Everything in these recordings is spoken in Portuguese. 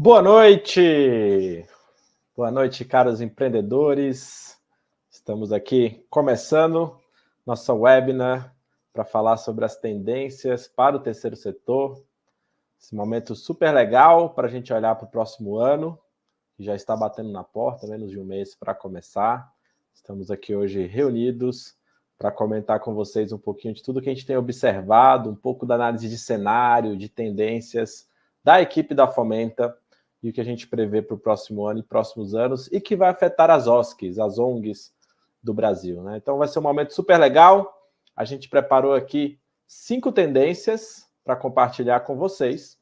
Boa noite! Boa noite, caros empreendedores. Estamos aqui começando nossa webinar para falar sobre as tendências para o terceiro setor. Esse momento super legal para a gente olhar para o próximo ano, que já está batendo na porta, menos de um mês para começar. Estamos aqui hoje reunidos para comentar com vocês um pouquinho de tudo que a gente tem observado, um pouco da análise de cenário, de tendências da equipe da Fomenta, e o que a gente prevê para o próximo ano e próximos anos, e que vai afetar as OSCs, as ONGs do Brasil, né? Então vai ser um momento super legal. A gente preparou aqui 5 tendências para compartilhar com vocês.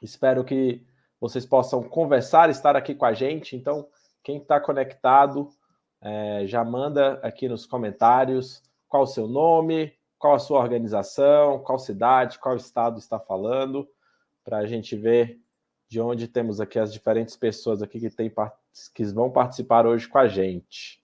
Espero que vocês possam conversar, estar aqui com a gente. Então, quem está conectado, já manda aqui nos comentários qual o seu nome, qual a sua organização, qual cidade, qual estado está falando, para a gente ver de onde temos aqui as diferentes pessoas aqui que vão participar hoje com a gente.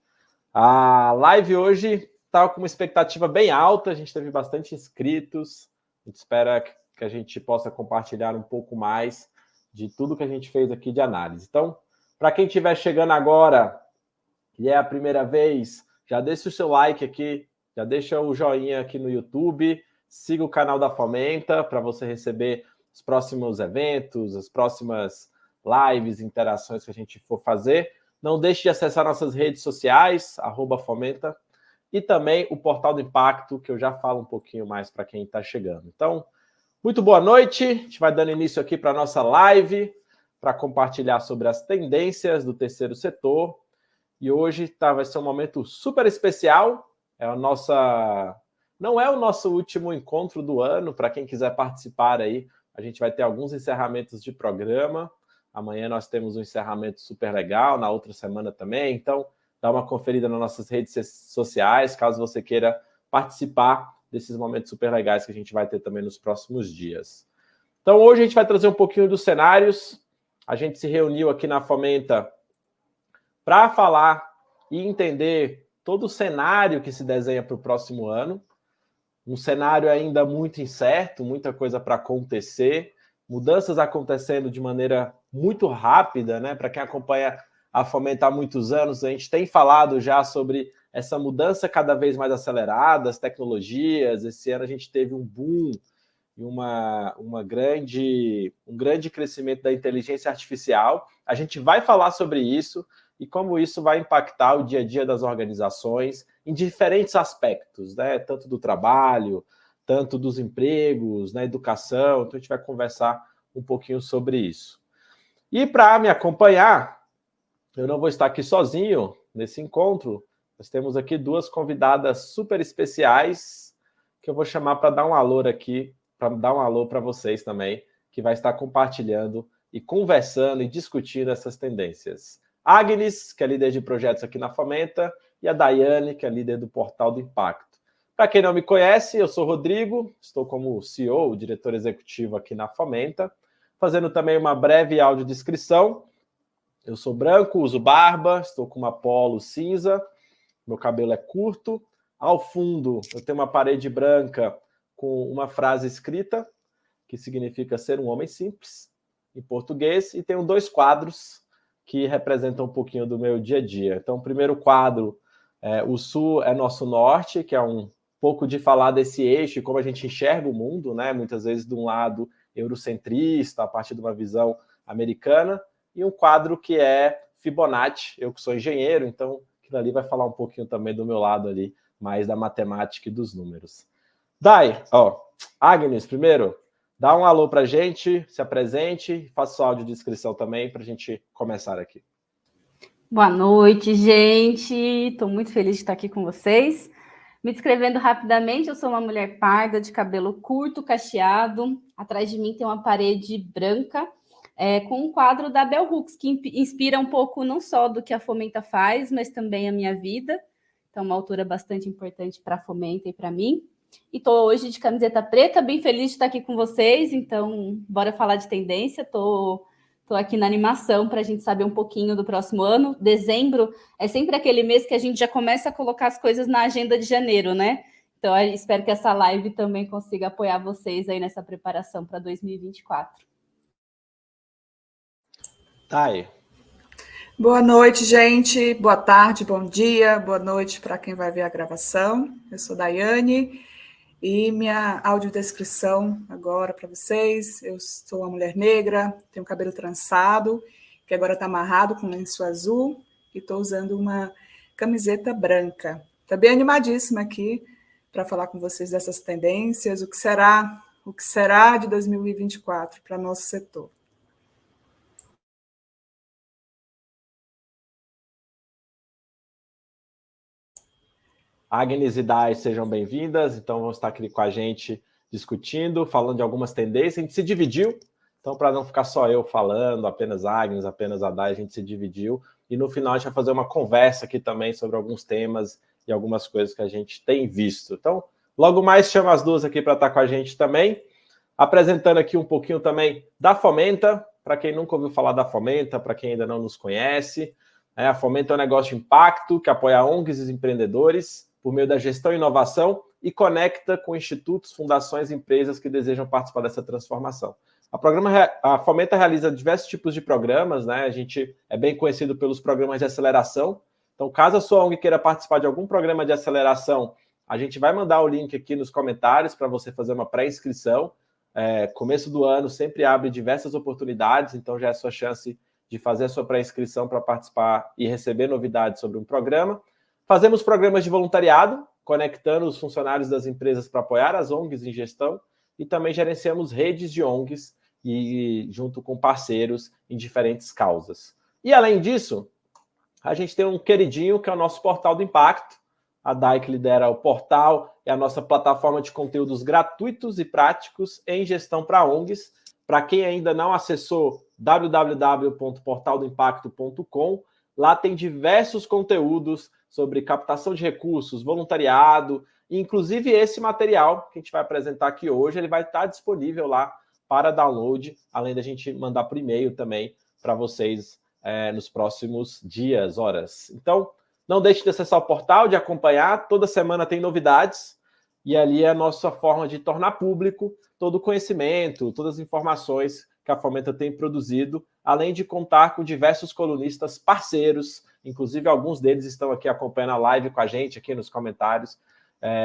A live hoje está com uma expectativa bem alta, a gente teve bastante inscritos, a gente espera que a gente possa compartilhar um pouco mais de tudo que a gente fez aqui de análise. Então, para quem estiver chegando agora e é a primeira vez, já deixa o seu like aqui, já deixa o joinha aqui no YouTube, siga o canal da Fomenta para você receber os próximos eventos, as próximas lives, interações que a gente for fazer. Não deixe de acessar nossas redes sociais, @Fomenta, e também o Portal do Impacto, que eu já falo um pouquinho mais para quem está chegando. Então, muito boa noite. A gente vai dando início aqui para a nossa live, para compartilhar sobre as tendências do terceiro setor. E hoje vai ser um momento super especial. Não é o nosso último encontro do ano, para quem quiser participar aí. A gente vai ter alguns encerramentos de programa. Amanhã nós temos um encerramento super legal, na outra semana também. Então, dá uma conferida nas nossas redes sociais, caso você queira participar desses momentos super legais que a gente vai ter também nos próximos dias. Então, hoje a gente vai trazer um pouquinho dos cenários. A gente se reuniu aqui na Fomenta para falar e entender todo o cenário que se desenha para o próximo ano. Um cenário ainda muito incerto, muita coisa para acontecer, mudanças acontecendo de maneira muito rápida, né? Para quem acompanha a Fomenta há muitos anos, a gente tem falado já sobre essa mudança cada vez mais acelerada, as tecnologias. Esse ano a gente teve um boom e um grande crescimento da inteligência artificial. A gente vai falar sobre isso e como isso vai impactar o dia a dia das organizações em diferentes aspectos, né? Tanto do trabalho, tanto dos empregos, na educação. Então, a gente vai conversar um pouquinho sobre isso. E para me acompanhar, eu não vou estar aqui sozinho nesse encontro. Nós temos aqui 2 convidadas super especiais que eu vou chamar para dar um alô aqui, para dar um alô para vocês também, que vai estar compartilhando e conversando e discutindo essas tendências. Agnes, que é líder de projetos aqui na Fomenta, e a Daiane, que é líder do Portal do Impacto. Para quem não me conhece, eu sou Rodrigo, estou como CEO, diretor executivo aqui na Fomenta, fazendo também uma breve audiodescrição. Eu sou branco, uso barba, estou com uma polo cinza, meu cabelo é curto. Ao fundo, eu tenho uma parede branca com uma frase escrita, que significa ser um homem simples, em português, e tenho 2 quadros que representam um pouquinho do meu dia a dia. Então, o primeiro quadro, o Sul é nosso norte, que é um pouco de falar desse eixo e como a gente enxerga o mundo, né? Muitas vezes de um lado eurocentrista, a partir de uma visão americana, e um quadro que é Fibonacci, eu que sou engenheiro, então aquilo ali vai falar um pouquinho também do meu lado ali, mais da matemática e dos números. Agnes, primeiro, dá um alô para a gente, se apresente, faça sua audiodescrição também para a gente começar aqui. Boa noite, gente. Estou muito feliz de estar aqui com vocês. Me descrevendo rapidamente, eu sou uma mulher parda, de cabelo curto, cacheado. Atrás de mim tem uma parede branca, com um quadro da Bell Hooks, que inspira um pouco não só do que a Fomenta faz, mas também a minha vida. Então, uma autora bastante importante para a Fomenta e para mim. E estou hoje de camiseta preta, bem feliz de estar aqui com vocês. Então, bora falar de tendência. Estou aqui na animação para a gente saber um pouquinho do próximo ano. Dezembro é sempre aquele mês que a gente já começa a colocar as coisas na agenda de janeiro, né? Então, eu espero que essa live também consiga apoiar vocês aí nessa preparação para 2024. Thay. Boa noite, gente. Boa tarde, bom dia, boa noite para quem vai ver a gravação. Eu sou Daiane e minha audiodescrição agora para vocês. Eu sou uma mulher negra, tenho cabelo trançado, que agora está amarrado com lenço azul e estou usando uma camiseta branca. Estou bem animadíssima aqui para falar com vocês dessas tendências, o que será de 2024 para nosso setor. Agnes e Dai, sejam bem-vindas. Então, vão estar aqui com a gente discutindo, falando de algumas tendências. A gente se dividiu, então, para não ficar só eu falando, apenas a Agnes, apenas a Dai, a gente se dividiu. E no final, a gente vai fazer uma conversa aqui também sobre alguns temas e algumas coisas que a gente tem visto. Então, logo mais, chamo as duas aqui para estar com a gente também. Apresentando aqui um pouquinho também da Fomenta, para quem nunca ouviu falar da Fomenta, para quem ainda não nos conhece. A Fomenta é um negócio de impacto que apoia ONGs e empreendedores por meio da gestão e inovação e conecta com institutos, fundações e empresas que desejam participar dessa transformação. A Fomenta realiza diversos tipos de programas, né? A gente é bem conhecido pelos programas de aceleração. Então, caso a sua ONG queira participar de algum programa de aceleração, a gente vai mandar o link aqui nos comentários para você fazer uma pré-inscrição. Começo do ano sempre abre diversas oportunidades, então já é a sua chance de fazer a sua pré-inscrição para participar e receber novidades sobre um programa. Fazemos programas de voluntariado, conectando os funcionários das empresas para apoiar as ONGs em gestão e também gerenciamos redes de ONGs e junto com parceiros em diferentes causas. E além disso, a gente tem um queridinho que é o nosso Portal do Impacto. A Dai que lidera o portal é a nossa plataforma de conteúdos gratuitos e práticos em gestão para ONGs. Para quem ainda não acessou www.portaldoimpacto.com, lá tem diversos conteúdos sobre captação de recursos, voluntariado, e inclusive esse material que a gente vai apresentar aqui hoje, ele vai estar disponível lá para download, além da gente mandar por e-mail também para vocês nos próximos dias, horas. Então, não deixe de acessar o portal, de acompanhar, toda semana tem novidades, e ali é a nossa forma de tornar público todo o conhecimento, todas as informações que a Fomenta tem produzido, além de contar com diversos colunistas parceiros, inclusive alguns deles estão aqui acompanhando a live com a gente, aqui nos comentários,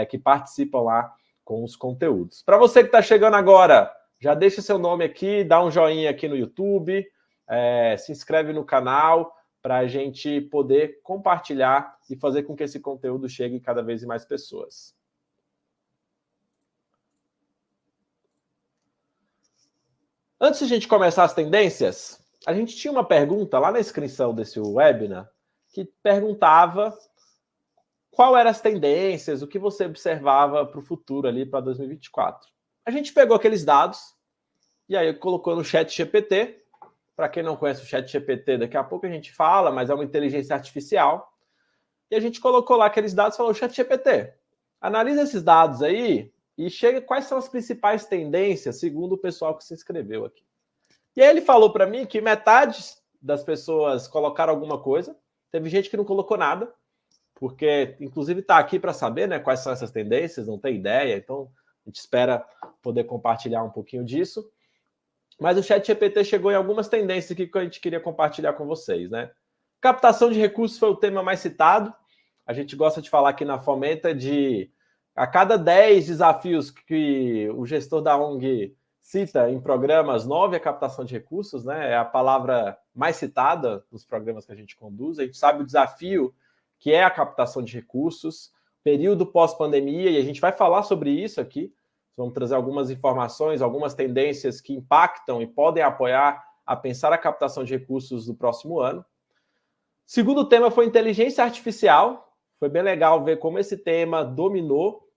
que participam lá com os conteúdos. Para você que está chegando agora, já deixa seu nome aqui, dá um joinha aqui no YouTube, se inscreve no canal, para a gente poder compartilhar e fazer com que esse conteúdo chegue cada vez mais pessoas. Antes de a gente começar as tendências, a gente tinha uma pergunta lá na inscrição desse webinar que perguntava qual eram as tendências, o que você observava para o futuro ali para 2024. A gente pegou aqueles dados e aí colocou no ChatGPT. Para quem não conhece o ChatGPT, daqui a pouco a gente fala, mas é uma inteligência artificial. E a gente colocou lá aqueles dados e falou, ChatGPT, analisa esses dados aí e chega quais são as principais tendências, segundo o pessoal que se inscreveu aqui. E aí ele falou para mim que metade das pessoas colocaram alguma coisa, teve gente que não colocou nada, porque, inclusive, está aqui para saber, né, quais são essas tendências, não tem ideia, então a gente espera poder compartilhar um pouquinho disso. Mas o ChatGPT chegou em algumas tendências aqui que a gente queria compartilhar com vocês, né? Captação de recursos foi o tema mais citado. A gente gosta de falar aqui na Fomenta de a cada 10 desafios que o gestor da ONG cita em programas, 9 é captação de recursos, né? É a palavra mais citada nos programas que a gente conduz. A gente sabe o desafio que é a captação de recursos, período pós-pandemia, e a gente vai falar sobre isso aqui. Vamos trazer algumas informações, algumas tendências que impactam e podem apoiar a pensar a captação de recursos do próximo ano. Segundo tema foi inteligência artificial. Foi bem legal ver como esse tema dominou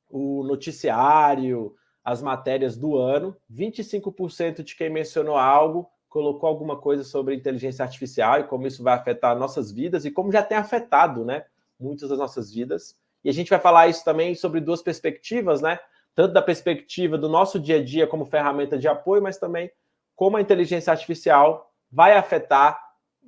o noticiário, as matérias do ano. 25% de quem mencionou algo colocou alguma coisa sobre inteligência artificial e como isso vai afetar nossas vidas e como já tem afetado, né, muitas das nossas vidas. E a gente vai falar isso também sobre duas perspectivas, né? Tanto da perspectiva do nosso dia a dia como ferramenta de apoio, mas também como a inteligência artificial vai afetar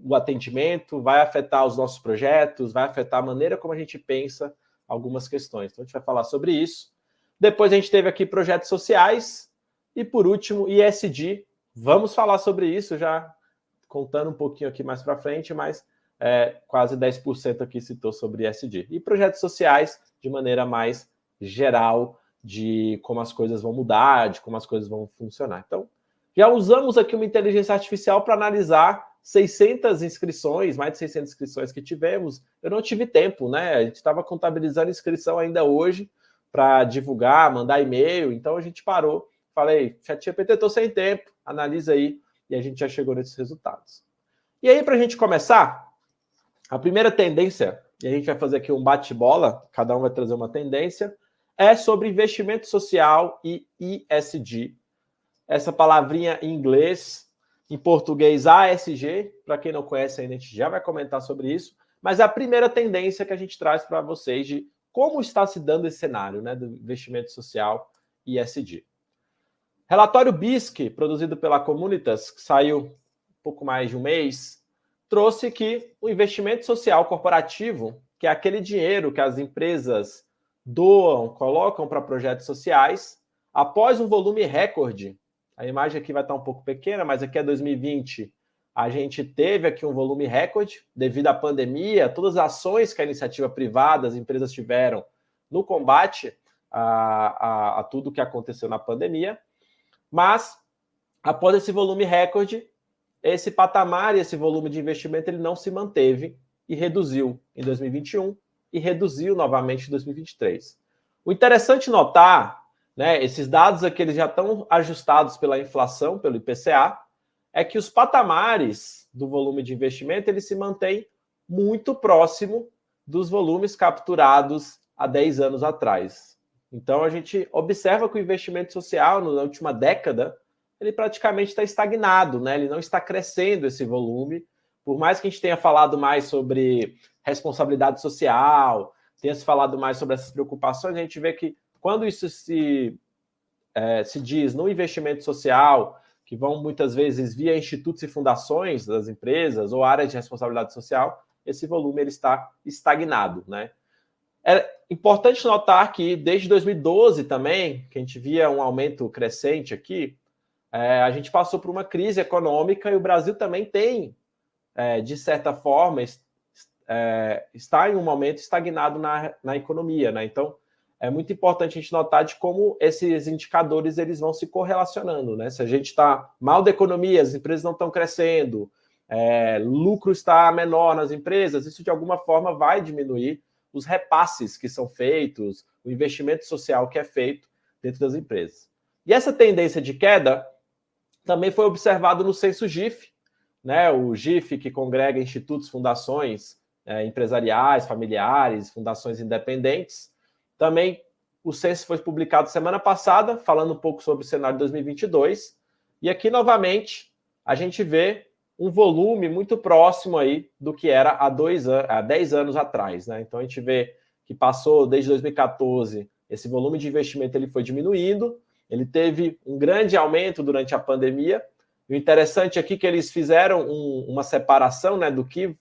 o atendimento, vai afetar os nossos projetos, vai afetar a maneira como a gente pensa algumas questões. Então, a gente vai falar sobre isso. Depois a gente teve aqui projetos sociais e, por último, ESG. Vamos falar sobre isso, já contando um pouquinho aqui mais para frente, mas quase 10% aqui citou sobre ESG. E projetos sociais, de maneira mais geral, de como as coisas vão mudar, de como as coisas vão funcionar. Então, já usamos aqui uma inteligência artificial para analisar 600 inscrições, mais de 600 inscrições que tivemos. Eu não tive tempo, né? A gente estava contabilizando inscrição ainda hoje para divulgar, mandar e-mail, então a gente parou. Falei, ChatGPT, estou sem tempo, analisa aí, e a gente já chegou nesses resultados. E aí, para a gente começar, a primeira tendência, e a gente vai fazer aqui um bate-bola, cada um vai trazer uma tendência, é sobre investimento social e ESG. Essa palavrinha em inglês, em português ASG, para quem não conhece ainda, a gente já vai comentar sobre isso, mas é a primeira tendência que a gente traz para vocês de como está se dando esse cenário, né, do investimento social e ESG. Relatório BISC, produzido pela Communitas, que saiu um pouco mais de um mês, trouxe que o investimento social corporativo, que é aquele dinheiro que as empresas doam, colocam para projetos sociais, após um volume recorde, a imagem aqui vai estar um pouco pequena, mas aqui é 2020, a gente teve aqui um volume recorde, devido à pandemia, todas as ações que a iniciativa privada, as empresas tiveram no combate a tudo que aconteceu na pandemia, mas, após esse volume recorde, esse patamar e esse volume de investimento ele não se manteve e reduziu em 2021 e reduziu novamente em 2023. O interessante notar, né, esses dados aqui eles já estão ajustados pela inflação, pelo IPCA, é que os patamares do volume de investimento ele se mantém muito próximo dos volumes capturados há 10 anos atrás. Então, a gente observa que o investimento social, na última década, ele praticamente está estagnado, né? Ele não está crescendo esse volume. Por mais que a gente tenha falado mais sobre responsabilidade social, tenha se falado mais sobre essas preocupações, a gente vê que quando isso se diz no investimento social, que vão muitas vezes via institutos e fundações das empresas ou áreas de responsabilidade social, esse volume ele está estagnado, né? É importante notar que desde 2012 também, que a gente via um aumento crescente aqui, a gente passou por uma crise econômica e o Brasil também tem, de certa forma, está em um momento estagnado na economia, né? Então, é muito importante a gente notar de como esses indicadores eles vão se correlacionando, né? Se a gente está mal da economia, as empresas não estão crescendo, lucro está menor nas empresas, isso de alguma forma vai diminuir os repasses que são feitos, o investimento social que é feito dentro das empresas. E essa tendência de queda também foi observado no censo GIF, né? O GIF que congrega institutos, fundações empresariais, familiares, fundações independentes. Também o censo foi publicado semana passada, falando um pouco sobre o cenário de 2022. E aqui, novamente, a gente vê um volume muito próximo aí do que era há 10 anos atrás, né? Então, a gente vê que passou, desde 2014, esse volume de investimento ele foi diminuindo, ele teve um grande aumento durante a pandemia. O interessante aqui é que eles fizeram uma separação, né, do que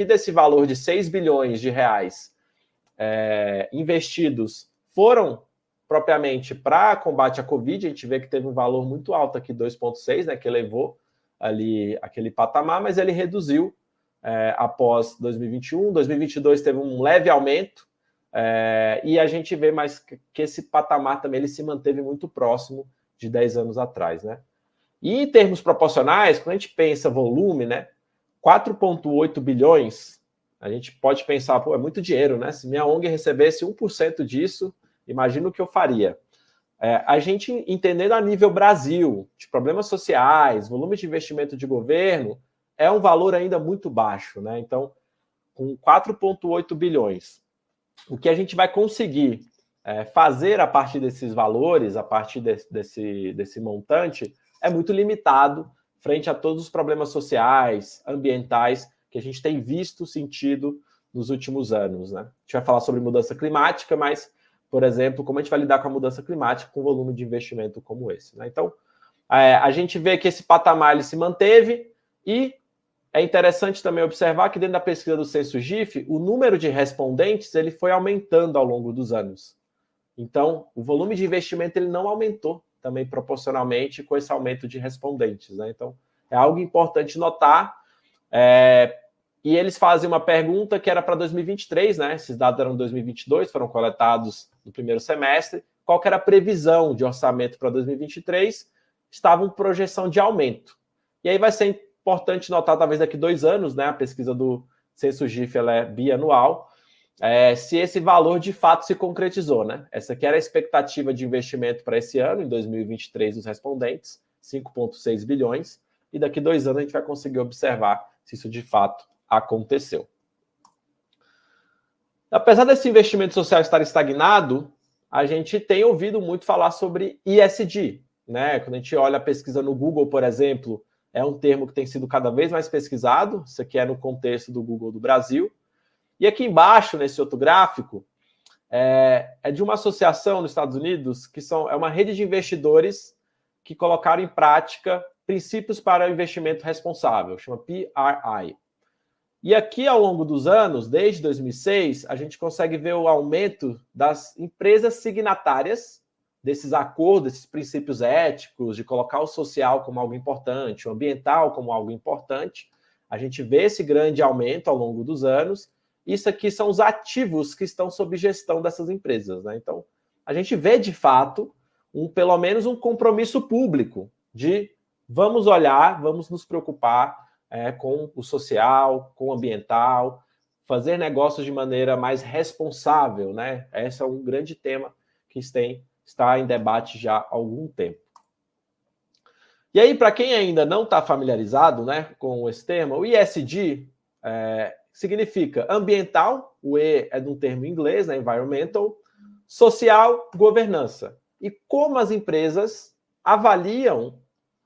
desse valor de 6 bilhões de reais investidos foram propriamente para combate à Covid. A gente vê que teve um valor muito alto aqui, 2,6, né, que elevou ali aquele patamar, mas ele reduziu após 2021. 2022 teve um leve aumento, e a gente vê mais que esse patamar também ele se manteve muito próximo de 10 anos atrás, né? E em termos proporcionais, quando a gente pensa volume, né, 4,8 bilhões, a gente pode pensar, pô, é muito dinheiro, né? Se minha ONG recebesse 1% disso, imagina o que eu faria. A gente, entendendo a nível Brasil, de problemas sociais, volume de investimento de governo, é um valor ainda muito baixo, né? Então, com 4,8 bilhões, o que a gente vai conseguir fazer a partir desses valores, a partir desse montante, é muito limitado frente a todos os problemas sociais, ambientais, que a gente tem visto, sentido nos últimos anos, né? A gente vai falar sobre mudança climática, mas, por exemplo, como a gente vai lidar com a mudança climática com um volume de investimento como esse, né? Então, a gente vê que esse patamar ele se manteve e é interessante também observar que dentro da pesquisa do Censo GIF, o número de respondentes ele foi aumentando ao longo dos anos. Então, o volume de investimento ele não aumentou também proporcionalmente com esse aumento de respondentes, né? Então, É algo importante notar. E eles fazem uma pergunta que era para 2023, né? Esses dados eram 2022, foram coletados no primeiro semestre. Qual que era a previsão de orçamento para 2023? Estava em projeção de aumento. E aí vai ser importante notar, talvez daqui 2 anos, né? A pesquisa do Censo-GIF ela é bianual, se esse valor de fato se concretizou, né? Essa aqui era a expectativa de investimento para esse ano, em 2023, dos respondentes, 5,6 bilhões, e daqui 2 anos a gente vai conseguir observar se isso de fato aconteceu. Apesar desse investimento social estar estagnado, a gente tem ouvido muito falar sobre ESG, né? Quando a gente olha a pesquisa no Google, por exemplo, é um termo que tem sido cada vez mais pesquisado, isso aqui é no contexto do Google do Brasil. E aqui embaixo, nesse outro gráfico, é de uma associação nos Estados Unidos, que é uma rede de investidores que colocaram em prática princípios para o investimento responsável, chama PRI. E aqui, ao longo dos anos, desde 2006, a gente consegue ver o aumento das empresas signatárias desses acordos, desses princípios éticos, de colocar o social como algo importante, o ambiental como algo importante. A gente vê esse grande aumento ao longo dos anos. Isso aqui são os ativos que estão sob gestão dessas empresas, né? Então, a gente vê, de fato, pelo menos um compromisso público de vamos olhar, vamos nos preocupar com o social, com o ambiental, fazer negócios de maneira mais responsável, né? Esse é um grande tema que está em debate já há algum tempo. E aí, para quem ainda não está familiarizado, né, com esse termo, o ESG significa ambiental, o E é de um termo em inglês, né, environmental, social, governança. E como as empresas avaliam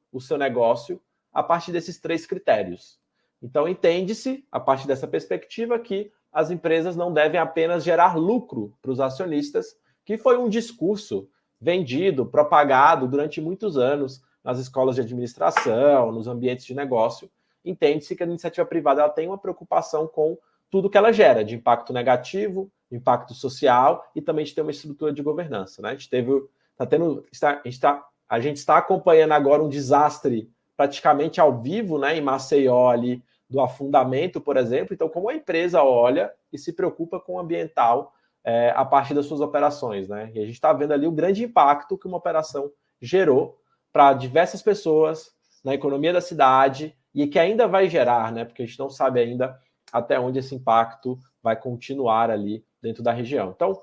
o seu negócio a partir desses 3 critérios. Então, entende-se, a partir dessa perspectiva, que as empresas não devem apenas gerar lucro para os acionistas, que foi um discurso vendido, propagado durante muitos anos nas escolas de administração, nos ambientes de negócio. Entende-se que a iniciativa privada ela tem uma preocupação com tudo que ela gera, de impacto negativo, impacto social e também de ter uma estrutura de governança, né? A gente está acompanhando agora um desastre praticamente ao vivo, né, em Maceió, ali, do afundamento, por exemplo. Então, como a empresa olha e se preocupa com o ambiental a partir das suas operações, né? E a gente está vendo ali o grande impacto que uma operação gerou para diversas pessoas na economia da cidade e que ainda vai gerar, né? Porque a gente não sabe ainda até onde esse impacto vai continuar ali dentro da região. Então,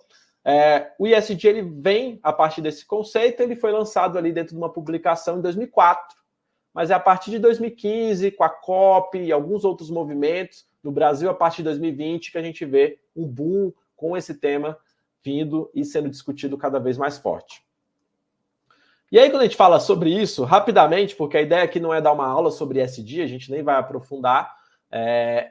o ESG ele vem a partir desse conceito, ele foi lançado ali dentro de uma publicação em 2004, mas é a partir de 2015, com a COP e alguns outros movimentos, no Brasil, a partir de 2020, que a gente vê um boom com esse tema vindo e sendo discutido cada vez mais forte. E aí, quando a gente fala sobre isso, rapidamente, porque a ideia aqui não é dar uma aula sobre ESG, a gente nem vai aprofundar,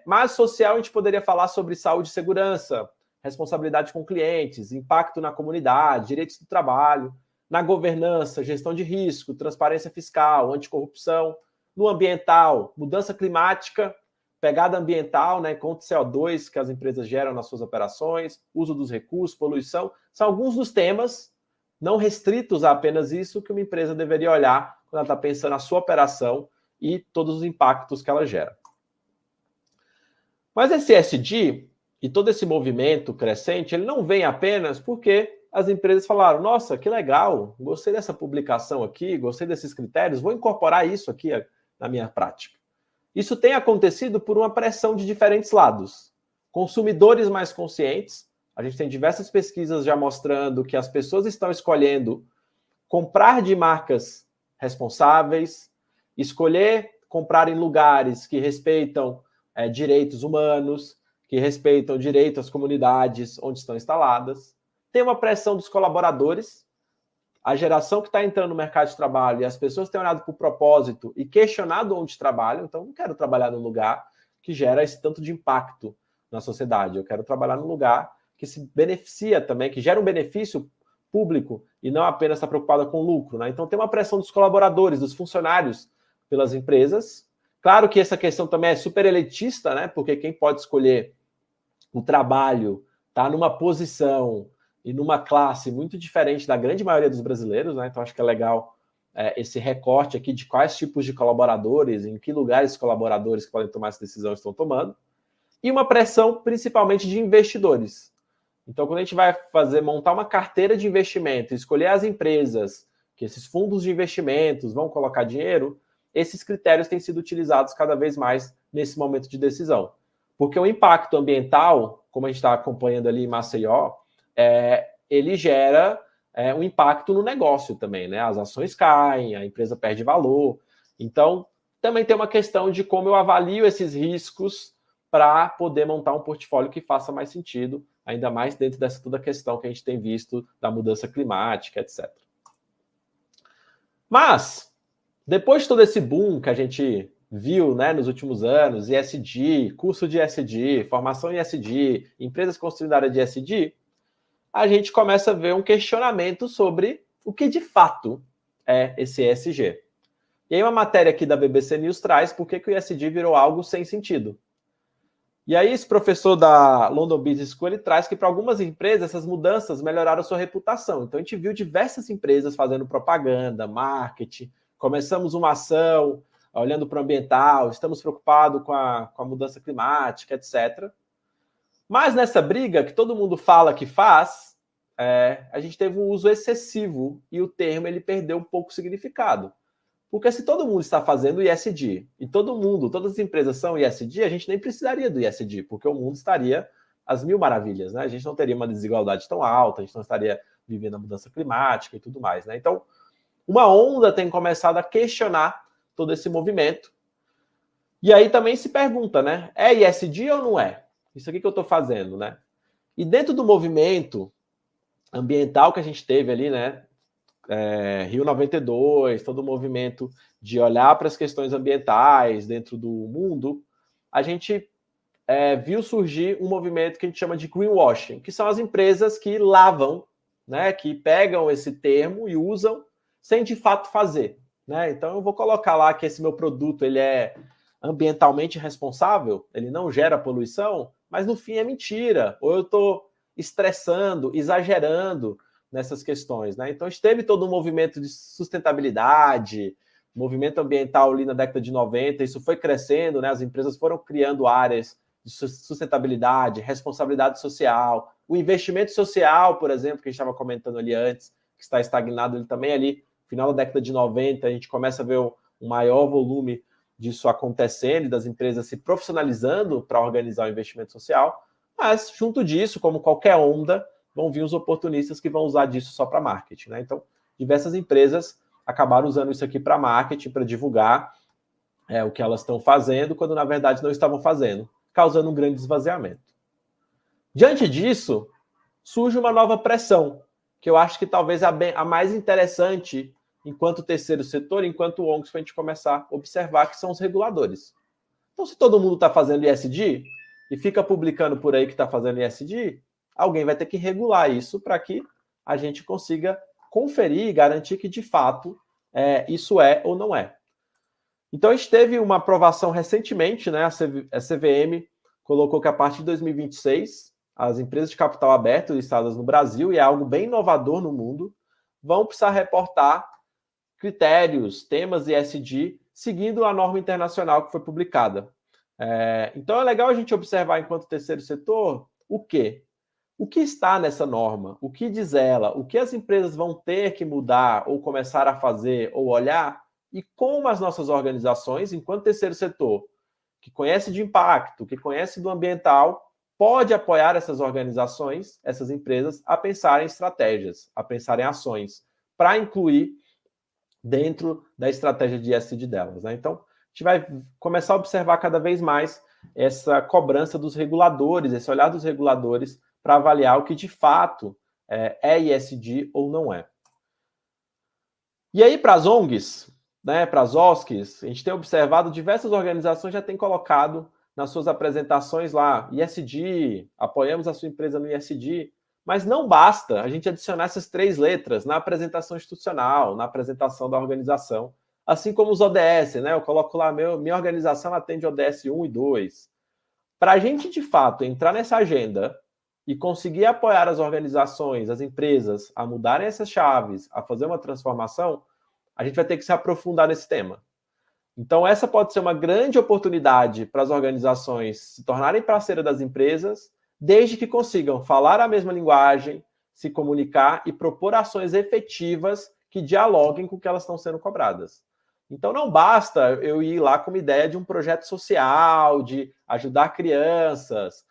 mas social a gente poderia falar sobre saúde e segurança, responsabilidade com clientes, impacto na comunidade, direitos do trabalho, na governança, gestão de risco, transparência fiscal, anticorrupção, no ambiental, mudança climática, pegada ambiental, né, contra o CO2 que as empresas geram nas suas operações, uso dos recursos, poluição, são alguns dos temas, não restritos a apenas isso, que uma empresa deveria olhar quando ela está pensando na sua operação e todos os impactos que ela gera. Mas esse ESG e todo esse movimento crescente, ele não vem apenas porque as empresas falaram, nossa, que legal, gostei dessa publicação aqui, gostei desses critérios, vou incorporar isso aqui na minha prática. Isso tem acontecido por uma pressão de diferentes lados. Consumidores mais conscientes, a gente tem diversas pesquisas já mostrando que as pessoas estão escolhendo comprar de marcas responsáveis, escolher comprar em lugares que respeitam direitos humanos, que respeitam direito às comunidades onde estão instaladas. Tem uma pressão dos colaboradores, a geração que está entrando no mercado de trabalho e as pessoas têm olhado para o propósito e questionado onde trabalham, então não quero trabalhar num lugar que gera esse tanto de impacto na sociedade, eu quero trabalhar num lugar que se beneficia também, que gera um benefício público e não apenas está preocupada com lucro, né? Então tem uma pressão dos colaboradores, dos funcionários pelas empresas. Claro que essa questão também é super elitista, né? Porque quem pode escolher o trabalho está numa posição e numa classe muito diferente da grande maioria dos brasileiros, né? Então acho que é legal esse recorte aqui de quais tipos de colaboradores, em que lugares os colaboradores que podem tomar essa decisão estão tomando, e uma pressão principalmente de investidores. Então, quando a gente vai montar uma carteira de investimento, escolher as empresas que esses fundos de investimentos vão colocar dinheiro, esses critérios têm sido utilizados cada vez mais nesse momento de decisão. Porque o impacto ambiental, como a gente está acompanhando ali em Maceió, ele gera um impacto no negócio também, né? As ações caem, a empresa perde valor. Então, também tem uma questão de como eu avalio esses riscos para poder montar um portfólio que faça mais sentido, ainda mais dentro dessa toda questão que a gente tem visto da mudança climática, etc. Mas, depois de todo esse boom que a gente viu, né, nos últimos anos, ESG, curso de ESG, formação em ESG, empresas construindo a área de ESG, a gente começa a ver um questionamento sobre o que de fato é esse ESG. E aí uma matéria aqui da BBC News traz por que o ESG virou algo sem sentido. E aí esse professor da London Business School, ele traz que para algumas empresas essas mudanças melhoraram sua reputação. Então a gente viu diversas empresas fazendo propaganda, marketing, começamos uma ação olhando para o ambiental, estamos preocupados com a mudança climática, etc. Mas nessa briga que todo mundo fala que faz, a gente teve um uso excessivo e o termo ele perdeu um pouco o significado. Porque se todo mundo está fazendo ESG e todas as empresas são ESG, a gente nem precisaria do ESG, porque o mundo estaria às mil maravilhas, né? A gente não teria uma desigualdade tão alta, a gente não estaria vivendo a mudança climática e tudo mais, né? Então, uma onda tem começado a questionar todo esse movimento. E aí também se pergunta, né? É ESG ou não é? Isso aqui que eu estou fazendo, né? E dentro do movimento ambiental que a gente teve ali, né? Rio 92, todo o movimento de olhar para as questões ambientais dentro do mundo, a gente viu surgir um movimento que a gente chama de greenwashing, que são as empresas que lavam, né, que pegam esse termo e usam sem de fato fazer. Né? Então eu vou colocar lá que esse meu produto ele é ambientalmente responsável, ele não gera poluição, mas no fim é mentira, ou eu estou estressando, exagerando nessas questões, né? Então, esteve todo um movimento de sustentabilidade, movimento ambiental ali na década de 90, isso foi crescendo, né? As empresas foram criando áreas de sustentabilidade, responsabilidade social, o investimento social, por exemplo, que a gente estava comentando ali antes, que está estagnado ele também ali, final da década de 90, a gente começa a ver um maior volume disso acontecendo, das empresas se profissionalizando para organizar o investimento social, mas junto disso, como qualquer onda, vão vir os oportunistas que vão usar disso só para marketing, né? Então, diversas empresas acabaram usando isso aqui para marketing, para divulgar o que elas estão fazendo, quando na verdade não estavam fazendo, causando um grande esvaziamento. Diante disso, surge uma nova pressão, que eu acho que talvez a mais interessante enquanto terceiro setor, enquanto ONGs, para a gente começar a observar, que são os reguladores. Então, se todo mundo está fazendo ESG e fica publicando por aí que está fazendo ESG, alguém vai ter que regular isso para que a gente consiga conferir e garantir que, de fato, isso é ou não é. Então, a gente teve uma aprovação recentemente, né? A CVM colocou que a partir de 2026, as empresas de capital aberto listadas no Brasil, e é algo bem inovador no mundo, vão precisar reportar critérios, temas ESG, seguindo a norma internacional que foi publicada. Então, é legal a gente observar, enquanto terceiro setor, o quê? O que está nessa norma? O que diz ela? O que as empresas vão ter que mudar ou começar a fazer ou olhar? E como as nossas organizações, enquanto terceiro setor, que conhece de impacto, que conhece do ambiental, pode apoiar essas organizações, essas empresas, a pensar em estratégias, a pensar em ações, para incluir dentro da estratégia de ESG delas, né? Então, a gente vai começar a observar cada vez mais essa cobrança dos reguladores, esse olhar dos reguladores para avaliar o que de fato é ESG ou não é. E aí, para as ONGs, né, para as OSCs, a gente tem observado diversas organizações já têm colocado nas suas apresentações lá, ESG, apoiamos a sua empresa no ESG, mas não basta a gente adicionar essas 3 letras na apresentação institucional, na apresentação da organização, assim como os ODS, né? Eu coloco lá, minha organização atende ODS 1 e 2. Para a gente, de fato, entrar nessa agenda e conseguir apoiar as organizações, as empresas, a mudarem essas chaves, a fazer uma transformação, a gente vai ter que se aprofundar nesse tema. Então, essa pode ser uma grande oportunidade para as organizações se tornarem parceiras das empresas, desde que consigam falar a mesma linguagem, se comunicar e propor ações efetivas que dialoguem com o que elas estão sendo cobradas. Então, não basta eu ir lá com uma ideia de um projeto social, de ajudar crianças,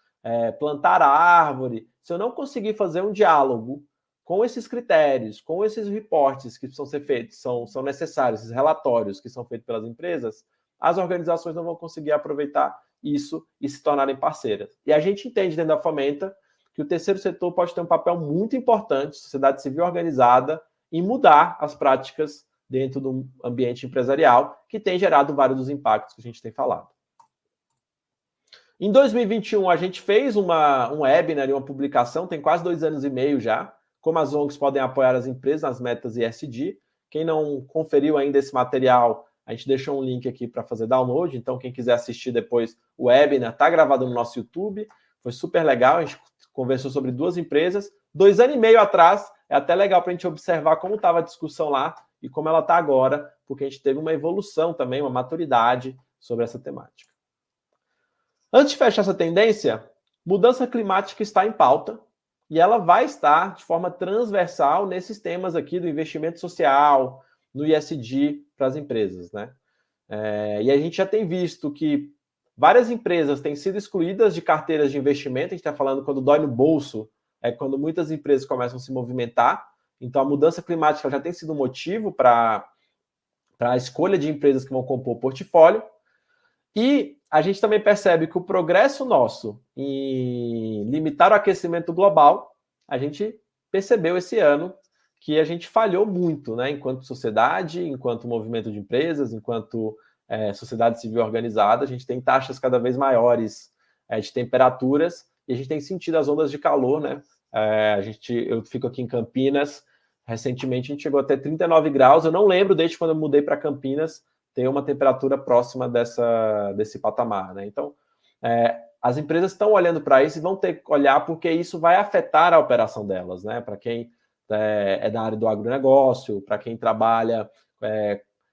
plantar árvore. Se eu não conseguir fazer um diálogo com esses critérios, com esses reportes que precisam ser feitos, são necessários, esses relatórios que são feitos pelas empresas, as organizações não vão conseguir aproveitar isso e se tornarem parceiras. E a gente entende dentro da Fomenta que o terceiro setor pode ter um papel muito importante, sociedade civil organizada, em mudar as práticas dentro do ambiente empresarial, que tem gerado vários dos impactos que a gente tem falado. Em 2021, a gente fez um webinar, uma publicação, tem quase 2 anos e meio já, como as ONGs podem apoiar as empresas nas metas ESG. Quem não conferiu ainda esse material, a gente deixou um link aqui para fazer download, então quem quiser assistir depois o webinar, está gravado no nosso YouTube, foi super legal, a gente conversou sobre 2 empresas, 2 anos e meio atrás, é até legal para a gente observar como estava a discussão lá e como ela está agora, porque a gente teve uma evolução também, uma maturidade sobre essa temática. Antes de fechar essa tendência, mudança climática está em pauta, e ela vai estar de forma transversal nesses temas aqui do investimento social, no ESG para as empresas, né? E a gente já tem visto que várias empresas têm sido excluídas de carteiras de investimento. A gente está falando quando dói no bolso, é quando muitas empresas começam a se movimentar. Então, a mudança climática já tem sido um motivo para a escolha de empresas que vão compor o portfólio. E a gente também percebe que o progresso nosso em limitar o aquecimento global, a gente percebeu esse ano que a gente falhou muito, né? Enquanto sociedade, enquanto movimento de empresas, enquanto sociedade civil organizada, a gente tem taxas cada vez maiores de temperaturas e a gente tem sentido as ondas de calor, né? Eu fico aqui em Campinas, recentemente a gente chegou até 39 graus, eu não lembro desde quando eu mudei para Campinas ter uma temperatura próxima desse patamar, né? Então, as empresas estão olhando para isso e vão ter que olhar porque isso vai afetar a operação delas, né? Para quem é da área do agronegócio, para quem trabalha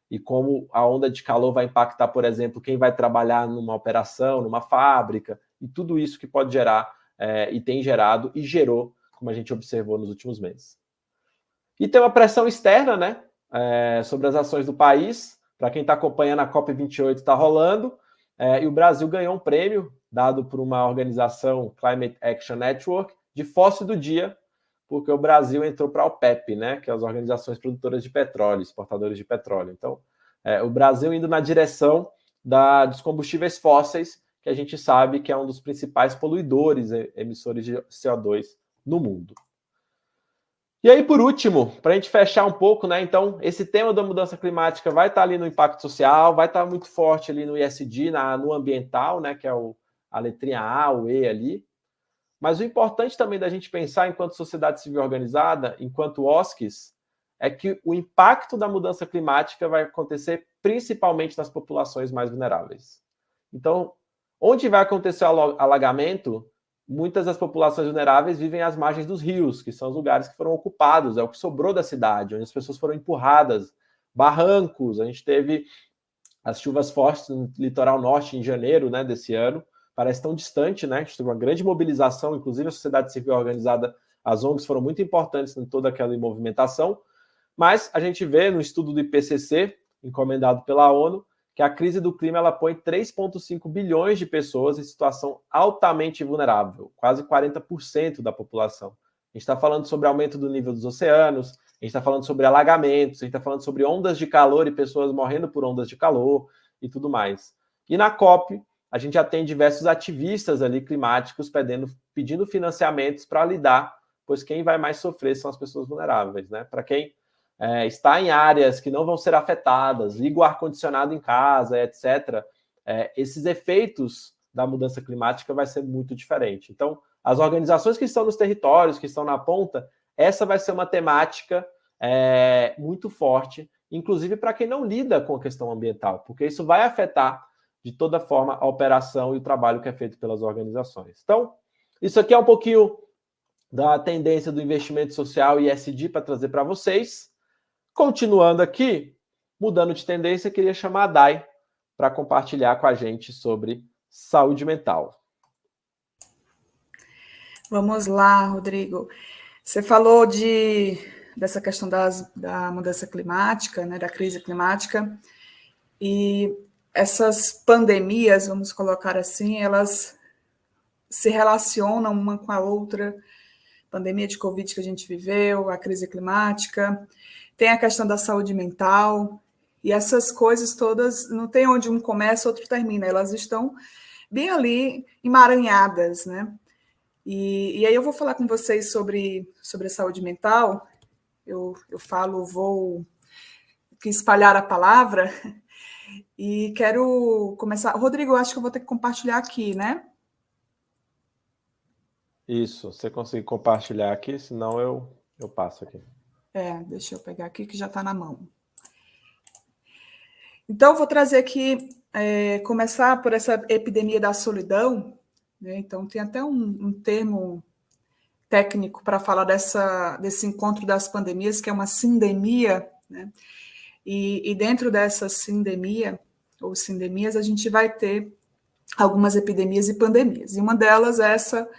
e como a onda de calor vai impactar, por exemplo, quem vai trabalhar numa operação, numa fábrica, e tudo isso que pode gerar e tem gerado e gerou, como a gente observou nos últimos meses. E tem uma pressão externa, né? Sobre as ações do país. Para quem está acompanhando, a COP28 está rolando, e o Brasil ganhou um prêmio dado por uma organização, Climate Action Network, de fóssil do dia, porque o Brasil entrou para a OPEP, né, que é as organizações produtoras de petróleo, exportadores de petróleo. Então, o Brasil indo na direção dos combustíveis fósseis, que a gente sabe que é um dos principais poluidores, emissores de CO2 no mundo. E aí, por último, para a gente fechar um pouco, né? Então, esse tema da mudança climática vai estar ali no impacto social, vai estar muito forte ali no ESG, no ambiental, né? Que é a letrinha A, o E ali. Mas o importante também da gente pensar enquanto sociedade civil organizada, enquanto OSCs, é que o impacto da mudança climática vai acontecer principalmente nas populações mais vulneráveis. Então, onde vai acontecer o alagamento, muitas das populações vulneráveis vivem às margens dos rios, que são os lugares que foram ocupados, é o que sobrou da cidade, onde as pessoas foram empurradas, barrancos. A gente teve as chuvas fortes no litoral norte em janeiro, né, desse ano, parece tão distante, né? A gente teve uma grande mobilização, inclusive a sociedade civil organizada, as ONGs foram muito importantes em toda aquela movimentação, mas a gente vê no estudo do IPCC, encomendado pela ONU, que a crise do clima ela põe 3,5 bilhões de pessoas em situação altamente vulnerável, quase 40% da população. A gente está falando sobre aumento do nível dos oceanos, a gente está falando sobre alagamentos, a gente está falando sobre ondas de calor e pessoas morrendo por ondas de calor e tudo mais. E na COP, a gente já tem diversos ativistas ali climáticos pedindo financiamentos para lidar, pois quem vai mais sofrer são as pessoas vulneráveis, né? Para quem está em áreas que não vão ser afetadas, liga o ar-condicionado em casa, etc., esses efeitos da mudança climática vai ser muito diferente. Então, as organizações que estão nos territórios, que estão na ponta, essa vai ser uma temática muito forte, inclusive para quem não lida com a questão ambiental, porque isso vai afetar de toda forma a operação e o trabalho que é feito pelas organizações. Então, isso aqui é um pouquinho da tendência do investimento social e ESG para trazer para vocês. Continuando aqui, mudando de tendência, queria chamar a Day para compartilhar com a gente sobre saúde mental. Vamos lá, Rodrigo. Você falou dessa questão da mudança climática, né, da crise climática, e essas pandemias, vamos colocar assim, elas se relacionam uma com a outra. Pandemia de Covid que a gente viveu, a crise climática, tem a questão da saúde mental, e essas coisas todas, não tem onde um começa, outro termina, elas estão bem ali emaranhadas, né? E aí eu vou falar com vocês sobre a saúde mental, eu vou espalhar a palavra, e quero começar. Rodrigo, eu acho que eu vou ter que compartilhar aqui, né? Isso, você consegue compartilhar aqui, senão eu passo aqui. Deixa eu pegar aqui que já está na mão. Então, vou trazer aqui, começar por essa epidemia da solidão, né? Então, tem até um termo técnico para falar desse encontro das pandemias, que é uma sindemia, né? E dentro dessa sindemia, ou sindemias, a gente vai ter algumas epidemias e pandemias. E uma delas é essa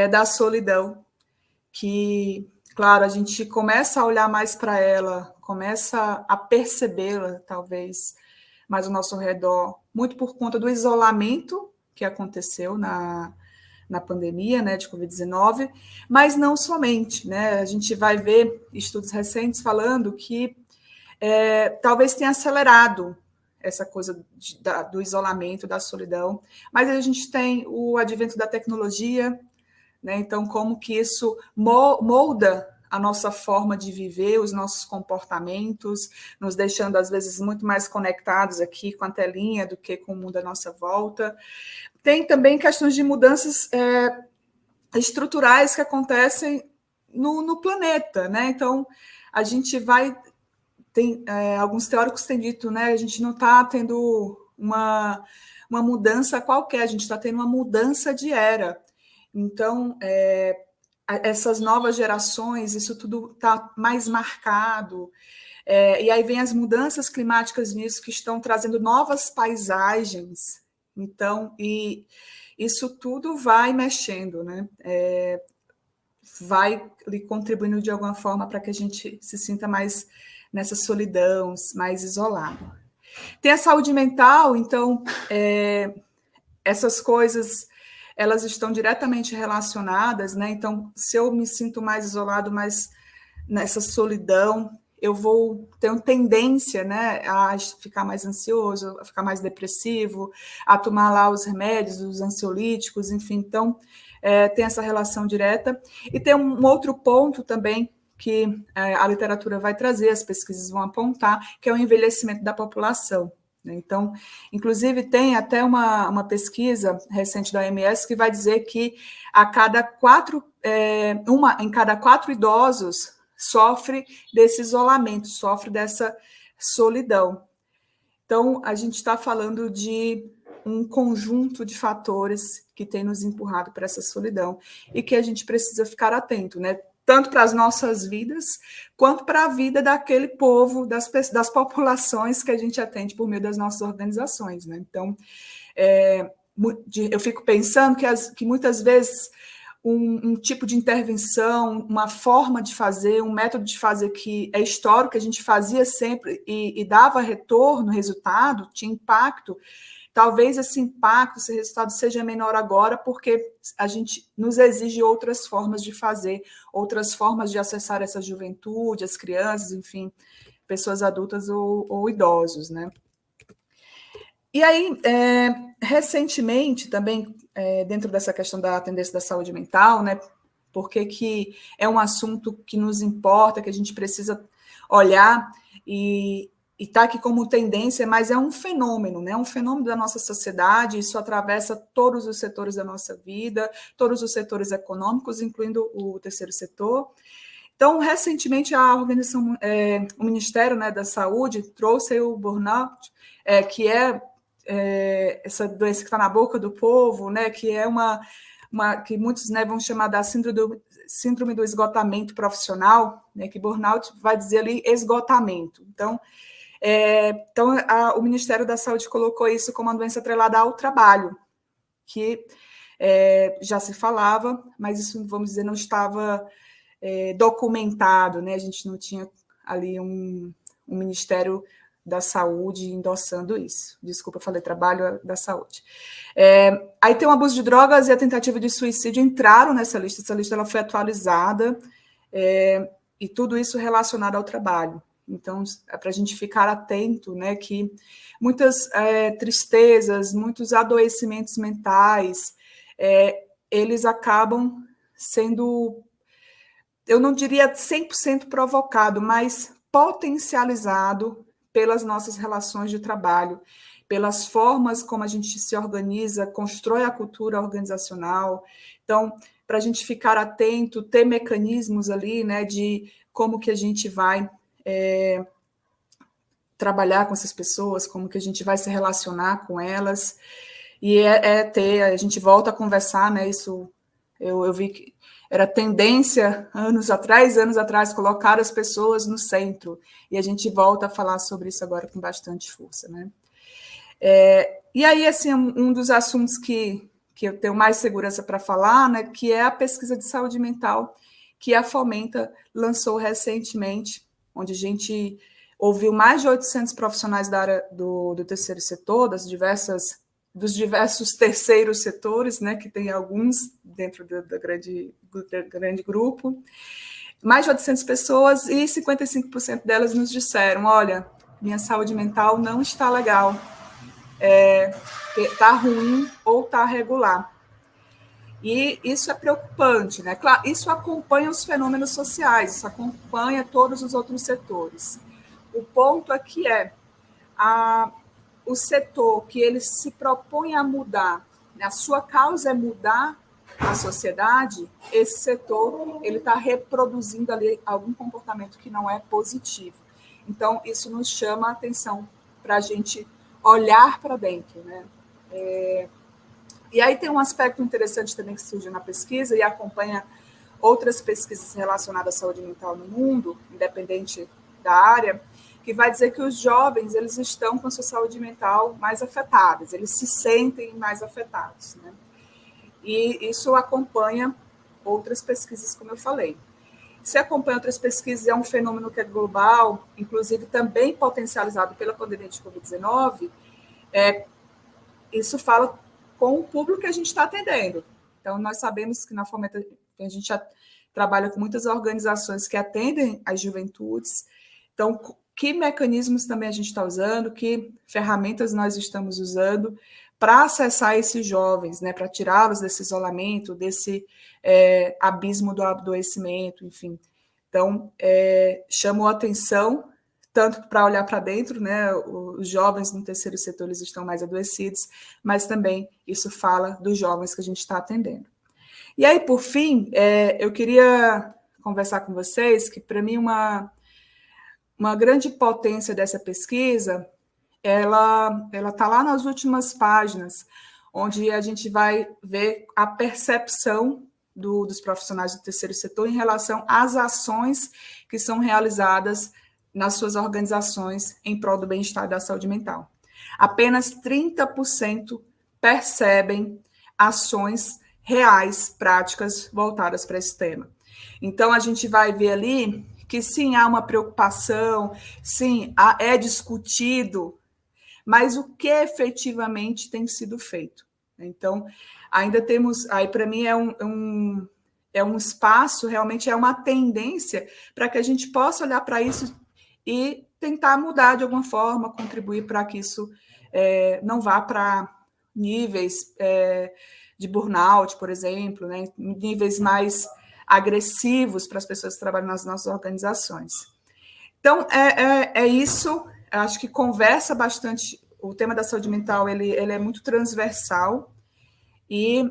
da solidão, que, claro, a gente começa a olhar mais para ela, começa a percebê-la, talvez, mais ao nosso redor, muito por conta do isolamento que aconteceu na pandemia, né, de Covid-19, mas não somente, né? A gente vai ver estudos recentes falando que talvez tenha acelerado essa coisa do isolamento, da solidão, mas a gente tem o advento da tecnologia, né? Então, como que isso molda a nossa forma de viver, os nossos comportamentos, nos deixando, às vezes, muito mais conectados aqui com a telinha do que com o mundo à nossa volta. Tem também questões de mudanças estruturais que acontecem no planeta, né? Então, a gente alguns teóricos têm dito, né? A gente não está tendo uma mudança qualquer, a gente está tendo uma mudança de era. Então, essas novas gerações, isso tudo está mais marcado. E aí vem as mudanças climáticas nisso, que estão trazendo novas paisagens. Então, e isso tudo vai mexendo, né? Vai lhe contribuindo de alguma forma para que a gente se sinta mais nessa solidão, mais isolado. Tem a saúde mental, então, essas coisas, elas estão diretamente relacionadas, né? Então, se eu me sinto mais isolado, mais nessa solidão, eu vou ter uma tendência, né, a ficar mais ansioso, a ficar mais depressivo, a tomar lá os remédios, os ansiolíticos, enfim. Então, tem essa relação direta. E tem um outro ponto também que a literatura vai trazer, as pesquisas vão apontar, que é o envelhecimento da população. Então, inclusive, tem até uma pesquisa recente da OMS que vai dizer que em cada 4 idosos sofre desse isolamento, sofre dessa solidão. Então, a gente está falando de um conjunto de fatores que tem nos empurrado para essa solidão e que a gente precisa ficar atento, né? Tanto para as nossas vidas, quanto para a vida daquele povo, das populações que a gente atende por meio das nossas organizações, né? Então, eu fico pensando que muitas vezes um tipo de intervenção, uma forma de fazer, um método de fazer que é histórico, que a gente fazia sempre e dava retorno, resultado, tinha impacto. Talvez esse impacto, esse resultado seja menor agora, porque a gente nos exige outras formas de fazer, outras formas de acessar essa juventude, as crianças, enfim, pessoas adultas ou idosos, né? E aí, recentemente, também, dentro dessa questão da tendência da saúde mental, né? Porque que é um assunto que nos importa, que a gente precisa olhar e está aqui como tendência, mas é um fenômeno, né? Um fenômeno da nossa sociedade, isso atravessa todos os setores da nossa vida, todos os setores econômicos, incluindo o terceiro setor. Então, recentemente, o Ministério, né, da Saúde trouxe o burnout, que é essa doença que está na boca do povo, né, que é que muitos, né, vão chamar da síndrome do esgotamento profissional, né, que burnout vai dizer ali esgotamento. Então, Então, o Ministério da Saúde colocou isso como uma doença atrelada ao trabalho, que já se falava, mas isso, vamos dizer, não estava documentado, né? A gente não tinha ali um Ministério da Saúde endossando isso. Desculpa, eu falei trabalho da saúde. Aí tem o abuso de drogas e a tentativa de suicídio entraram nessa lista. Essa lista ela foi atualizada e tudo isso relacionado ao trabalho. Então, é para a gente ficar atento, né, que muitas tristezas, muitos adoecimentos mentais, eles acabam sendo, eu não diria 100% provocado, mas potencializado pelas nossas relações de trabalho, pelas formas como a gente se organiza, constrói a cultura organizacional. Então, para a gente ficar atento, ter mecanismos ali, né, de como que a gente vai trabalhar com essas pessoas, como que a gente vai se relacionar com elas, e a gente volta a conversar, né, isso eu vi que era tendência, anos atrás, colocar as pessoas no centro, e a gente volta a falar sobre isso agora com bastante força, né. E aí, assim, um dos assuntos que eu tenho mais segurança para falar, né, que é a pesquisa de saúde mental, que a Fomenta lançou recentemente, onde a gente ouviu mais de 800 profissionais da área do terceiro setor, dos diversos terceiros setores, né, que tem alguns dentro do grande grupo, mais de 800 pessoas, e 55% delas nos disseram, olha, minha saúde mental não está legal, está ruim ou está regular. E isso é preocupante, né? Claro, isso acompanha os fenômenos sociais, isso acompanha todos os outros setores. O ponto aqui o setor que ele se propõe a mudar, né? A sua causa é mudar a sociedade, esse setor ele está reproduzindo ali algum comportamento que não é positivo. Então, isso nos chama a atenção para a gente olhar para dentro, né? E aí tem um aspecto interessante também que surge na pesquisa e acompanha outras pesquisas relacionadas à saúde mental no mundo, independente da área, que vai dizer que os jovens eles estão com a sua saúde mental mais afetadas, eles se sentem mais afetados, né? E isso acompanha outras pesquisas, como eu falei. Se acompanha outras pesquisas, é um fenômeno que é global, inclusive também potencializado pela pandemia de Covid-19, isso fala com o público que a gente está atendendo. Então, nós sabemos que na Fomenta a gente já trabalha com muitas organizações que atendem as juventudes. Então, que mecanismos também a gente está usando, que ferramentas nós estamos usando para acessar esses jovens, né, para tirá-los desse isolamento, desse abismo do adoecimento, enfim. Então, chamou a atenção tanto para olhar para dentro, né, os jovens no terceiro setor eles estão mais adoecidos, mas também isso fala dos jovens que a gente está atendendo. E aí, por fim, eu queria conversar com vocês que, para mim, uma grande potência dessa pesquisa, ela está lá nas últimas páginas, onde a gente vai ver a percepção dos profissionais do terceiro setor em relação às ações que são realizadas nas suas organizações em prol do bem-estar e da saúde mental. Apenas 30% percebem ações reais, práticas, voltadas para esse tema. Então, a gente vai ver ali que sim, há uma preocupação, sim, é discutido, mas o que efetivamente tem sido feito? Então, ainda temos, aí para mim é um espaço, realmente é uma tendência para que a gente possa olhar para isso e tentar mudar de alguma forma, contribuir para que isso não vá para níveis de burnout, por exemplo, né? Níveis mais agressivos para as pessoas que trabalham nas nossas organizações. Então, é isso, eu acho que conversa bastante, o tema da saúde mental, ele é muito transversal, e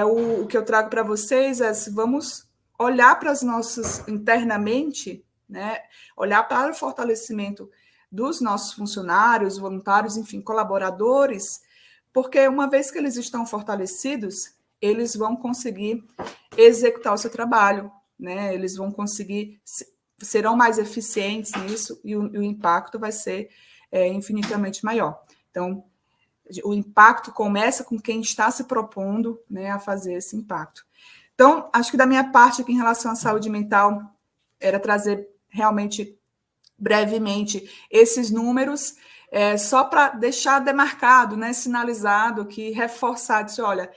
o que eu trago para vocês vamos olhar para as nossas, internamente, né, olhar para o fortalecimento dos nossos funcionários, voluntários, enfim, colaboradores, porque uma vez que eles estão fortalecidos, eles vão conseguir executar o seu trabalho, né? Eles vão conseguir serão mais eficientes nisso e o impacto vai ser infinitamente maior. Então, o impacto começa com quem está se propondo, né, a fazer esse impacto. Então, acho que da minha parte aqui em relação à saúde mental, era trazer realmente brevemente esses números, só para deixar demarcado, né, sinalizado, que reforçar, dizer, olha,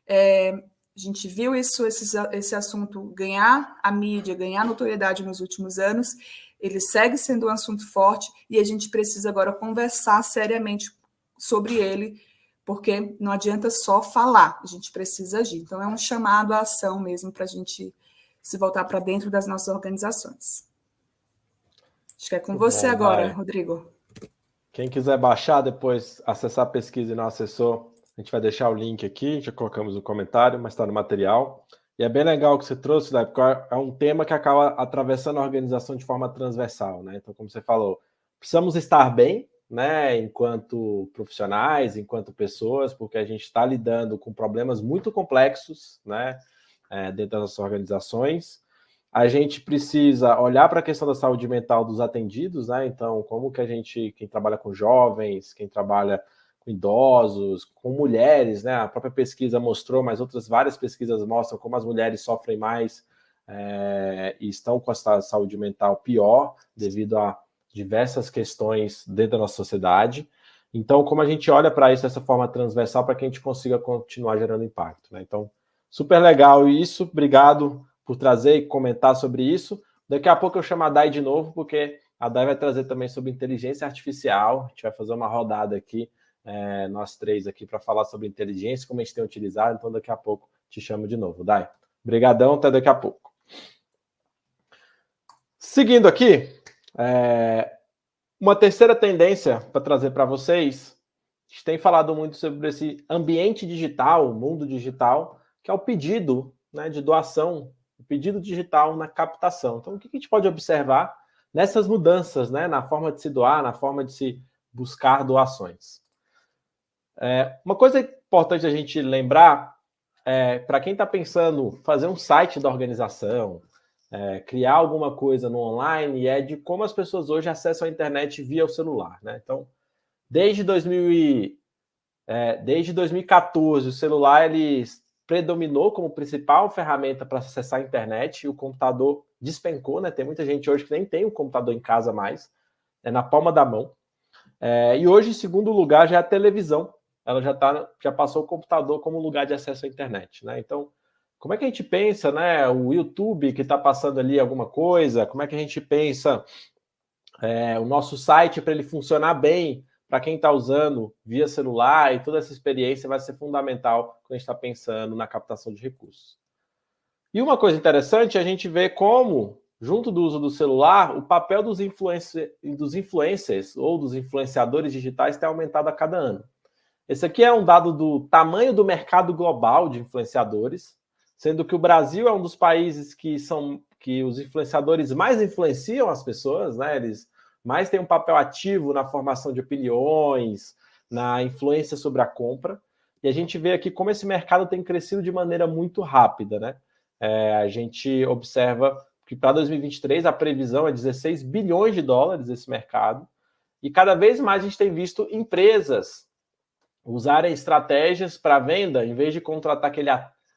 a gente viu esse assunto ganhar a mídia, ganhar notoriedade nos últimos anos, ele segue sendo um assunto forte e a gente precisa agora conversar seriamente sobre ele, porque não adianta só falar, a gente precisa agir. Então, é um chamado à ação mesmo para a gente se voltar para dentro das nossas organizações. Acho que é com você agora, Rodrigo. Quem quiser baixar, depois acessar a pesquisa e não acessou, a gente vai deixar o link aqui, já colocamos no comentário, mas está no material. E é bem legal o que você trouxe, né? Porque é um tema que acaba atravessando a organização de forma transversal, né? Então, como você falou, precisamos estar bem, né, enquanto profissionais, enquanto pessoas, porque a gente está lidando com problemas muito complexos, né, dentro das nossas organizações. A gente precisa olhar para a questão da saúde mental dos atendidos, né? Então, como que a gente, quem trabalha com jovens, quem trabalha com idosos, com mulheres, né? A própria pesquisa mostrou, mas outras várias pesquisas mostram como as mulheres sofrem mais e estão com a saúde mental pior devido a diversas questões dentro da nossa sociedade. Então, como a gente olha para isso dessa forma transversal para que a gente consiga continuar gerando impacto, né? Então, super legal isso, obrigado por trazer e comentar sobre isso. Daqui a pouco eu chamo a Dai de novo, porque a Dai vai trazer também sobre inteligência artificial. A gente vai fazer uma rodada aqui, nós três aqui, para falar sobre inteligência, como a gente tem utilizado. Então, daqui a pouco te chamo de novo. Dai, brigadão, até daqui a pouco. Seguindo aqui, uma terceira tendência para trazer para vocês, a gente tem falado muito sobre esse ambiente digital, mundo digital, que é o pedido, né, de doação, o pedido digital na captação. Então, o que a gente pode observar nessas mudanças, né, na forma de se doar, na forma de se buscar doações? Uma coisa importante a gente lembrar, para quem está pensando fazer um site da organização, criar alguma coisa no online, é de como as pessoas hoje acessam a internet via o celular, né? Então, desde 2014, o celular ele predominou como principal ferramenta para acessar a internet, e o computador despencou, né? Tem muita gente hoje que nem tem um computador em casa mais, na palma da mão. E hoje, em segundo lugar, já é a televisão. Ela já passou o computador como lugar de acesso à internet, né? Então, como é que a gente pensa, né? O YouTube que está passando ali alguma coisa, como é que a gente pensa o nosso site para ele funcionar bem, para quem está usando via celular, e toda essa experiência vai ser fundamental quando a gente está pensando na captação de recursos. E uma coisa interessante é a gente ver como, junto do uso do celular, o papel dos influencers ou dos influenciadores digitais tem aumentado a cada ano. Esse aqui é um dado do tamanho do mercado global de influenciadores, sendo que o Brasil é um dos países que os influenciadores mais influenciam as pessoas, né? Eles mais têm um papel ativo na formação de opiniões, na influência sobre a compra. E a gente vê aqui como esse mercado tem crescido de maneira muito rápida, né? A gente observa que para 2023 a previsão é 16 bilhões de dólares esse mercado. E cada vez mais a gente tem visto empresas usarem estratégias para venda, em vez de contratar aquele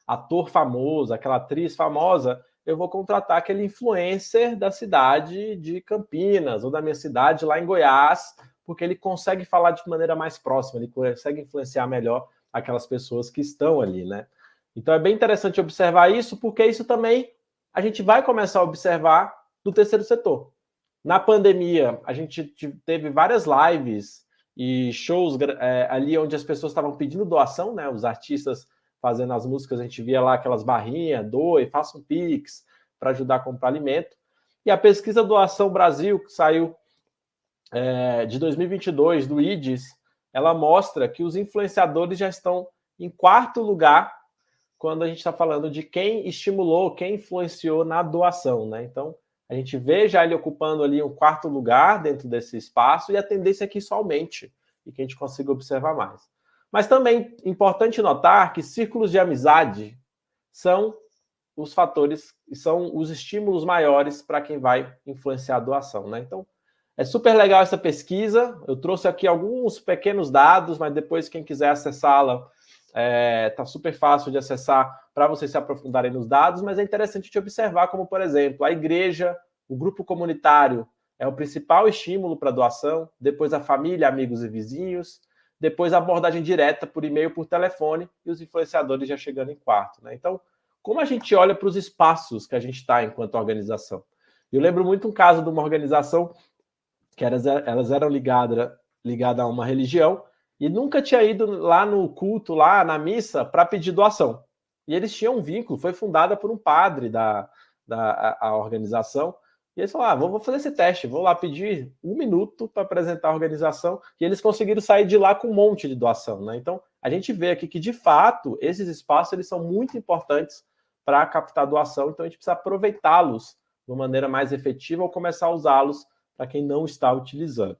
ator famoso, aquela atriz famosa, eu vou contratar aquele influencer da cidade de Campinas ou da minha cidade lá em Goiás, porque ele consegue falar de maneira mais próxima, ele consegue influenciar melhor aquelas pessoas que estão ali, né? Então é bem interessante observar isso, porque isso também a gente vai começar a observar do terceiro setor. Na pandemia, a gente teve várias lives e shows ali onde as pessoas estavam pedindo doação, né? Os artistas fazendo as músicas, a gente via lá aquelas barrinhas, doe, faça um Pix para ajudar a comprar alimento. E a pesquisa Doação Brasil, que saiu de 2022, do IDES, ela mostra que os influenciadores já estão em quarto lugar quando a gente está falando de quem estimulou, quem influenciou na doação, né? Então, a gente vê já ele ocupando ali um quarto lugar dentro desse espaço, e a tendência é que isso aumente e que a gente consiga observar mais. Mas também é importante notar que círculos de amizade são os fatores, são os estímulos maiores para quem vai influenciar a doação, né? Então, é super legal essa pesquisa. Eu trouxe aqui alguns pequenos dados, mas depois quem quiser acessá-la, tá super fácil de acessar para vocês se aprofundarem nos dados, mas é interessante te observar como, por exemplo, a igreja, o grupo comunitário é o principal estímulo para doação, depois a família, amigos e vizinhos, depois a abordagem direta por e-mail, por telefone, e os influenciadores já chegando em quarto, né? Então, como a gente olha para os espaços que a gente está enquanto organização? Eu lembro muito um caso de uma organização que elas eram ligadas a uma religião e nunca tinha ido lá no culto, lá na missa, para pedir doação. E eles tinham um vínculo, foi fundada por um padre a organização, e eles falaram, vou fazer esse teste, vou lá pedir 1 minuto para apresentar a organização, e eles conseguiram sair de lá com um monte de doação, né? Então, a gente vê aqui que, de fato, esses espaços eles são muito importantes para captar doação, então a gente precisa aproveitá-los de uma maneira mais efetiva ou começar a usá-los para quem não está utilizando.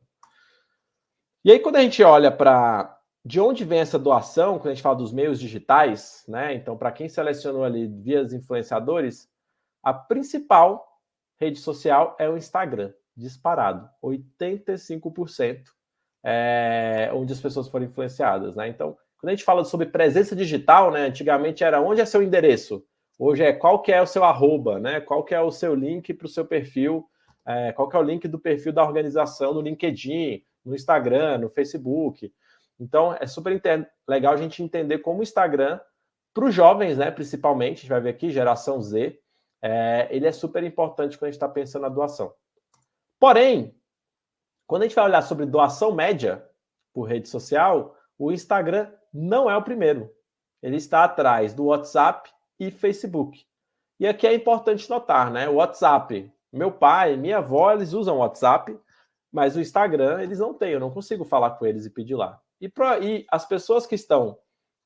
E aí, quando a gente olha para de onde vem essa doação, quando a gente fala dos meios digitais, né? Então, para quem selecionou ali via os influenciadores, a principal rede social é o Instagram, disparado. 85% onde as pessoas foram influenciadas, né? Então, quando a gente fala sobre presença digital, né? Antigamente era onde é seu endereço, hoje é qual que é o seu arroba, né? Qual que é o seu link para o seu perfil, qual que é o link do perfil da organização no LinkedIn, no Instagram, no Facebook. Então, é super legal a gente entender como o Instagram, para os jovens, né, principalmente, a gente vai ver aqui, geração Z, ele é super importante quando a gente está pensando na doação. Porém, quando a gente vai olhar sobre doação média por rede social, o Instagram não é o primeiro. Ele está atrás do WhatsApp e Facebook. E aqui é importante notar, né? O WhatsApp, meu pai, minha avó, eles usam o WhatsApp, mas o Instagram eles não têm, eu não consigo falar com eles e pedir lá. E as pessoas que estão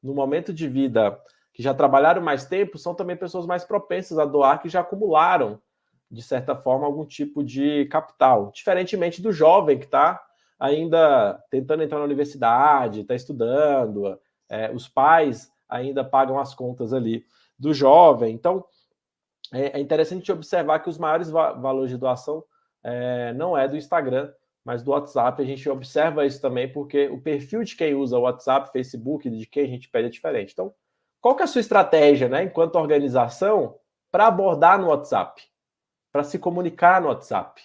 no momento de vida, que já trabalharam mais tempo, são também pessoas mais propensas a doar, que já acumularam, de certa forma, algum tipo de capital. Diferentemente do jovem que está ainda tentando entrar na universidade, está estudando, os pais ainda pagam as contas ali do jovem. Então, é interessante observar que os maiores valores de doação não é do Instagram, mas do WhatsApp. A gente observa isso também porque o perfil de quem usa o WhatsApp, Facebook, de quem a gente pede é diferente. Então, qual que é a sua estratégia, né, enquanto organização, para abordar no WhatsApp, para se comunicar no WhatsApp?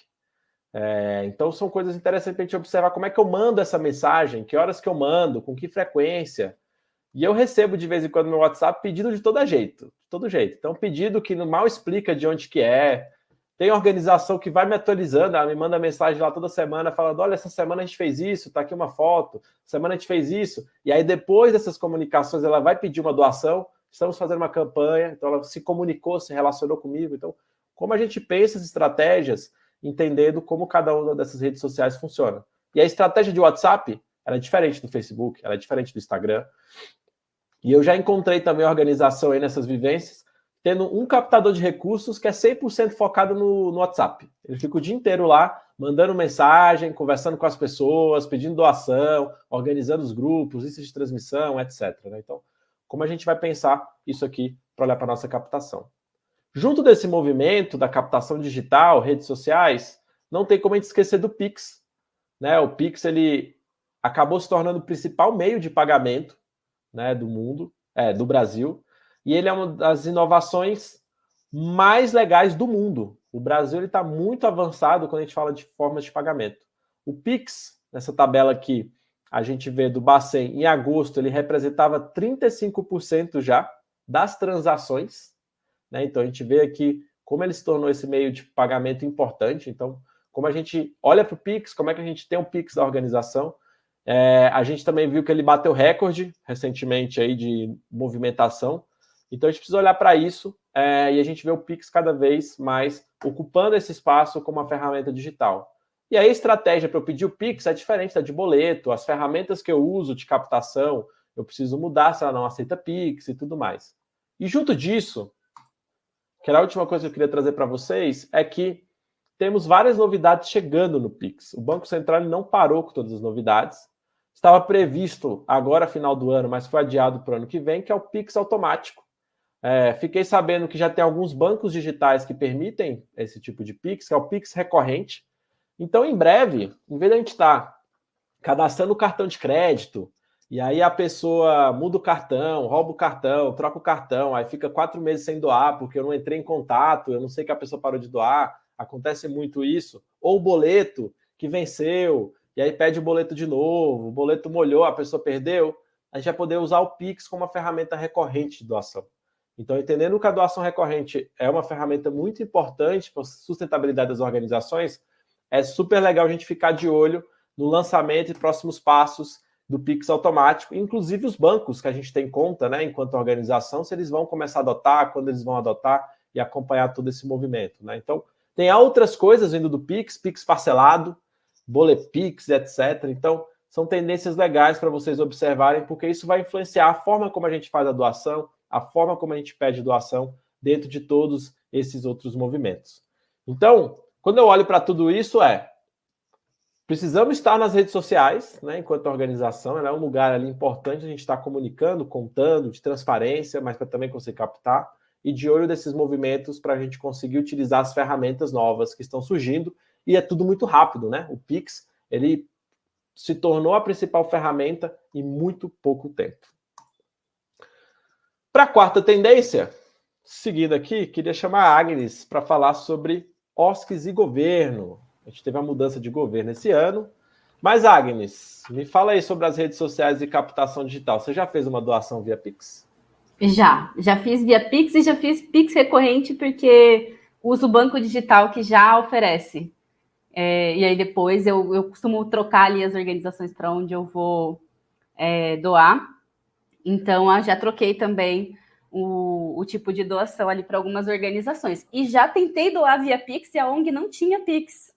Então, são coisas interessantes para a gente observar como é que eu mando essa mensagem, que horas que eu mando, com que frequência. E eu recebo, de vez em quando, no meu WhatsApp pedido de todo jeito. Então, pedido que mal explica de onde que é. Tem organização que vai me atualizando, ela me manda mensagem lá toda semana, falando, olha, essa semana a gente fez isso, tá aqui uma foto, semana a gente fez isso. E aí, depois dessas comunicações, ela vai pedir uma doação, estamos fazendo uma campanha, então ela se comunicou, se relacionou comigo. Então, como a gente pensa as estratégias, entendendo como cada uma dessas redes sociais funciona. E a estratégia de WhatsApp, ela é diferente do Facebook, ela é diferente do Instagram. E eu já encontrei também a organização aí nessas vivências, tendo um captador de recursos que é 100% focado no WhatsApp. Ele fica o dia inteiro lá, mandando mensagem, conversando com as pessoas, pedindo doação, organizando os grupos, listas de transmissão, etc. Né? Então, como a gente vai pensar isso aqui para olhar para a nossa captação? Junto desse movimento da captação digital, redes sociais, não tem como a gente esquecer do Pix. Né? O Pix ele acabou se tornando o principal meio de pagamento, né, do mundo, do Brasil, e ele é uma das inovações mais legais do mundo. O Brasil está muito avançado quando a gente fala de formas de pagamento. O Pix, nessa tabela aqui, a gente vê do Bacen, em agosto, ele representava 35% já das transações, né? Então, a gente vê aqui como ele se tornou esse meio de pagamento importante. Então, como a gente olha para o Pix, como é que a gente tem o Pix da organização, a gente também viu que ele bateu recorde recentemente aí de movimentação. Então, a gente precisa olhar para isso e a gente vê o Pix cada vez mais ocupando esse espaço como uma ferramenta digital. E aí a estratégia para eu pedir o Pix é diferente da de boleto. As ferramentas que eu uso de captação, eu preciso mudar se ela não aceita Pix e tudo mais. E junto disso, que era a última coisa que eu queria trazer para vocês, é que temos várias novidades chegando no Pix. O Banco Central não parou com todas as novidades. Estava previsto agora, final do ano, mas foi adiado para o ano que vem, que é o Pix automático. Fiquei sabendo que já tem alguns bancos digitais que permitem esse tipo de Pix, que é o Pix recorrente. Então, em breve, em vez de a gente estar cadastrando o cartão de crédito, e aí a pessoa muda o cartão, rouba o cartão, troca o cartão, aí fica 4 meses sem doar porque eu não entrei em contato, eu não sei que a pessoa parou de doar, acontece muito isso. Ou o boleto que venceu, e aí pede o boleto de novo, o boleto molhou, a pessoa perdeu, a gente vai poder usar o Pix como uma ferramenta recorrente de doação. Então, entendendo que a doação recorrente é uma ferramenta muito importante para a sustentabilidade das organizações, é super legal a gente ficar de olho no lançamento e próximos passos do Pix automático, inclusive os bancos que a gente tem conta, né, enquanto organização, se eles vão começar a adotar, quando eles vão adotar e acompanhar todo esse movimento, né? Então, tem outras coisas vindo do Pix, Pix parcelado, Bolepix, etc. Então, são tendências legais para vocês observarem, porque isso vai influenciar a forma como a gente faz a doação, a forma como a gente pede doação dentro de todos esses outros movimentos. Então, quando eu olho para tudo isso, precisamos estar nas redes sociais, né, enquanto organização, é um lugar ali importante a gente estar comunicando, contando, de transparência, mas para também conseguir captar, e de olho desses movimentos para a gente conseguir utilizar as ferramentas novas que estão surgindo, e é tudo muito rápido, né? O Pix, ele se tornou a principal ferramenta em muito pouco tempo. Para a quarta tendência, seguindo aqui, queria chamar a Agnes para falar sobre OSCs e governo. A gente teve uma mudança de governo esse ano. Mas, Agnes, me fala aí sobre as redes sociais e captação digital. Você já fez uma doação via Pix? Já fiz via Pix e já fiz Pix recorrente porque uso o banco digital que já oferece. E aí depois eu costumo trocar ali as organizações para onde eu vou doar. Então, eu já troquei também o tipo de doação ali para algumas organizações. E já tentei doar via Pix e a ONG não tinha Pix.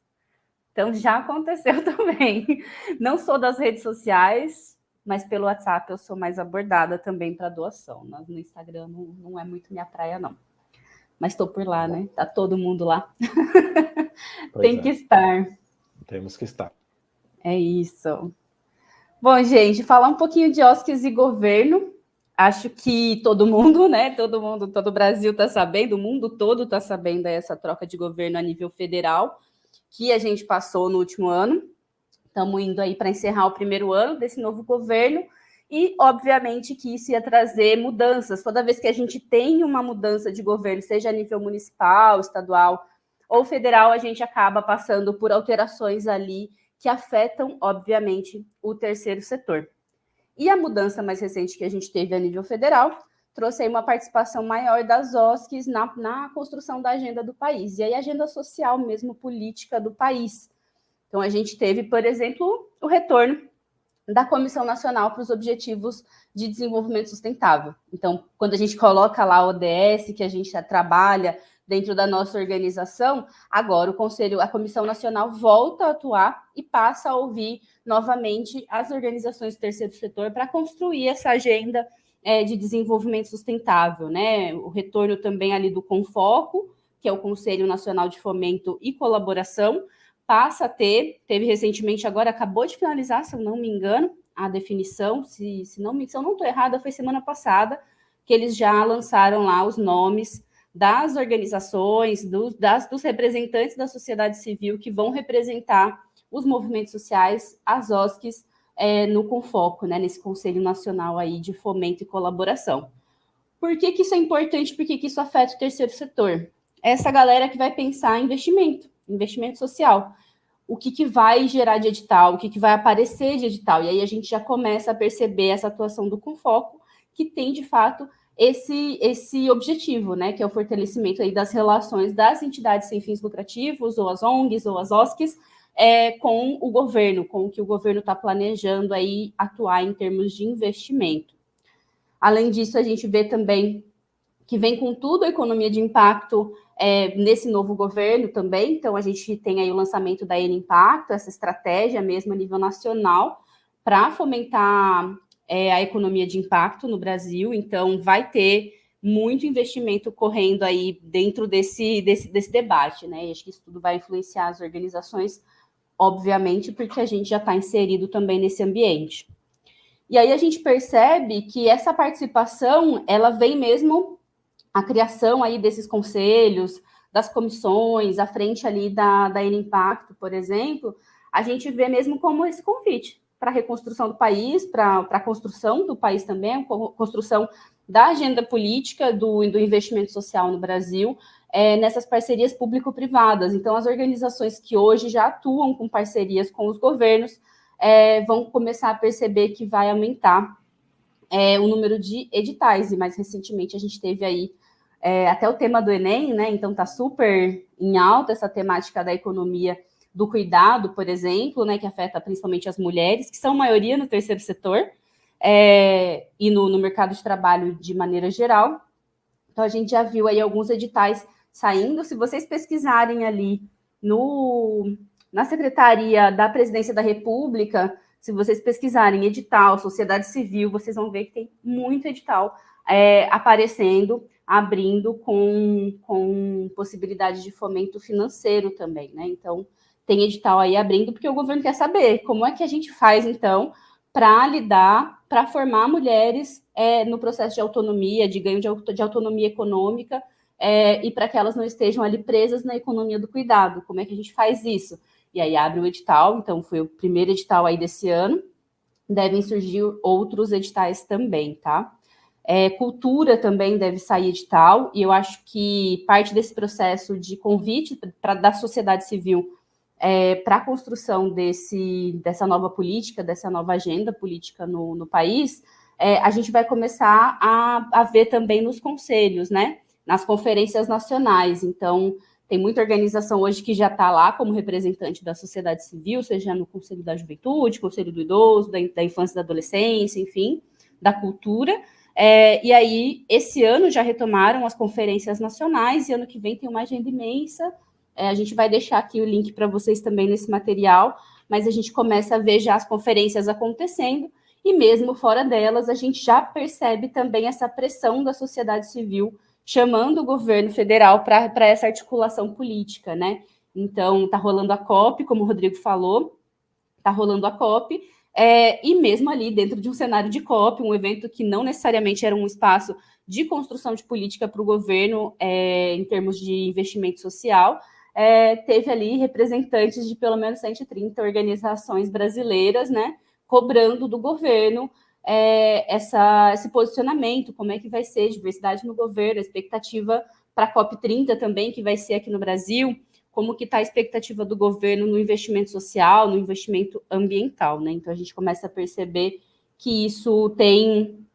Então, já aconteceu também. Não sou das redes sociais, mas pelo WhatsApp eu sou mais abordada também para doação. No Instagram não é muito minha praia, não. Mas estou por lá, né? Tá todo mundo lá. Tem que estar. Temos que estar. É isso. Bom, gente, falar um pouquinho de OSCs e governo. Acho que todo mundo, né? Todo o Brasil está sabendo, o mundo todo está sabendo essa troca de governo a nível federal que a gente passou no último ano. Estamos indo aí para encerrar o primeiro ano desse novo governo e, obviamente, que isso ia trazer mudanças. Toda vez que a gente tem uma mudança de governo, seja a nível municipal, estadual ou federal, a gente acaba passando por alterações ali que afetam, obviamente, o terceiro setor. E a mudança mais recente que a gente teve a nível federal trouxe aí uma participação maior das OSCs na construção da agenda do país, e aí a agenda social mesmo, política do país. Então, a gente teve, por exemplo, o retorno da Comissão Nacional para os Objetivos de Desenvolvimento Sustentável. Então, quando a gente coloca lá o ODS, que a gente trabalha dentro da nossa organização, agora a Comissão Nacional volta a atuar e passa a ouvir novamente as organizações do terceiro setor para construir essa agenda de desenvolvimento sustentável, né? O retorno também ali do CONFOCO, que é o Conselho Nacional de Fomento e Colaboração, passa a teve recentemente, agora acabou de finalizar, se eu não me engano, a definição, se eu não estou errada, foi semana passada, que eles já lançaram lá os nomes das organizações, dos representantes da sociedade civil que vão representar os movimentos sociais, as OSCs, no CONFOCO, né, nesse Conselho Nacional aí de Fomento e Colaboração. Por que isso é importante? Por que isso afeta o terceiro setor? Essa galera que vai pensar em investimento social. O que vai gerar de edital, o que vai aparecer de edital. E aí a gente já começa a perceber essa atuação do CONFOCO, que tem, de fato, esse objetivo, né, que é o fortalecimento aí das relações das entidades sem fins lucrativos, ou as ONGs, ou as OSCs, com o governo, com o que o governo está planejando aí atuar em termos de investimento. Além disso, a gente vê também que vem com tudo a economia de impacto nesse novo governo também. Então, a gente tem aí o lançamento da Eni Impacto, essa estratégia mesmo a nível nacional para fomentar a economia de impacto no Brasil. Então, vai ter muito investimento correndo aí dentro desse debate, né? E acho que isso tudo vai influenciar as organizações, obviamente, porque a gente já está inserido também nesse ambiente. E aí a gente percebe que essa participação, ela vem mesmo a criação aí desses conselhos, das comissões, à frente ali da Impacto, por exemplo, a gente vê mesmo como esse convite para a reconstrução do país, para a construção do país também, a construção da agenda política do investimento social no Brasil, nessas parcerias público-privadas. Então, as organizações que hoje já atuam com parcerias com os governos vão começar a perceber que vai aumentar o número de editais, e mais recentemente a gente teve aí até o tema do Enem, né? Então está super em alta essa temática da economia do cuidado, por exemplo, né? Que afeta principalmente as mulheres, que são maioria no terceiro setor, e no mercado de trabalho de maneira geral. Então a gente já viu aí alguns editais saindo. Se vocês pesquisarem ali na Secretaria da Presidência da República, se vocês pesquisarem edital, sociedade civil, vocês vão ver que tem muito edital aparecendo, abrindo com possibilidade de fomento financeiro também, né? Então, tem edital aí abrindo, porque o governo quer saber como é que a gente faz, então, para lidar, para formar mulheres no processo de autonomia, de ganho de autonomia econômica, e para que elas não estejam ali presas na economia do cuidado. Como é que a gente faz isso? E aí abre o edital, então foi o primeiro edital aí desse ano, devem surgir outros editais também, tá? Cultura também deve sair edital, e eu acho que parte desse processo de convite da sociedade civil para a construção dessa nova política, dessa nova agenda política no país, a gente vai começar a ver também nos conselhos, né? Nas conferências nacionais. Então, tem muita organização hoje que já está lá como representante da sociedade civil, seja no Conselho da Juventude, Conselho do Idoso, da Infância e da Adolescência, enfim, da Cultura. E aí, esse ano já retomaram as conferências nacionais, e ano que vem tem uma agenda imensa. A gente vai deixar aqui o link para vocês também nesse material, mas a gente começa a ver já as conferências acontecendo, e mesmo fora delas, a gente já percebe também essa pressão da sociedade civil chamando o governo federal para essa articulação política, né? Então, está rolando a COP, como o Rodrigo falou, está rolando a COP, e mesmo ali dentro de um cenário de COP, um evento que não necessariamente era um espaço de construção de política para o governo em termos de investimento social, teve ali representantes de pelo menos 130 organizações brasileiras, né, cobrando do governo esse posicionamento, como é que vai ser diversidade no governo, a expectativa para a COP30 também, que vai ser aqui no Brasil, como que está a expectativa do governo no investimento social, no investimento ambiental, né? Então, a gente começa a perceber que isso tem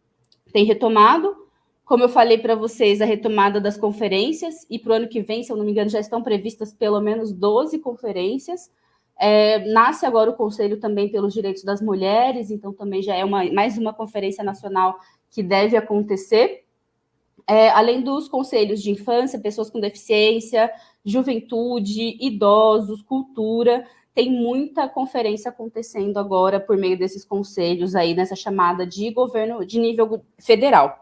retomado. Como eu falei para vocês, a retomada das conferências, e para o ano que vem, se eu não me engano, já estão previstas pelo menos 12 conferências. Nasce agora o Conselho também pelos Direitos das Mulheres, então também já é mais uma conferência nacional que deve acontecer. Além dos conselhos de infância, pessoas com deficiência, juventude, idosos, cultura, tem muita conferência acontecendo agora por meio desses conselhos aí, nessa chamada de governo de nível federal.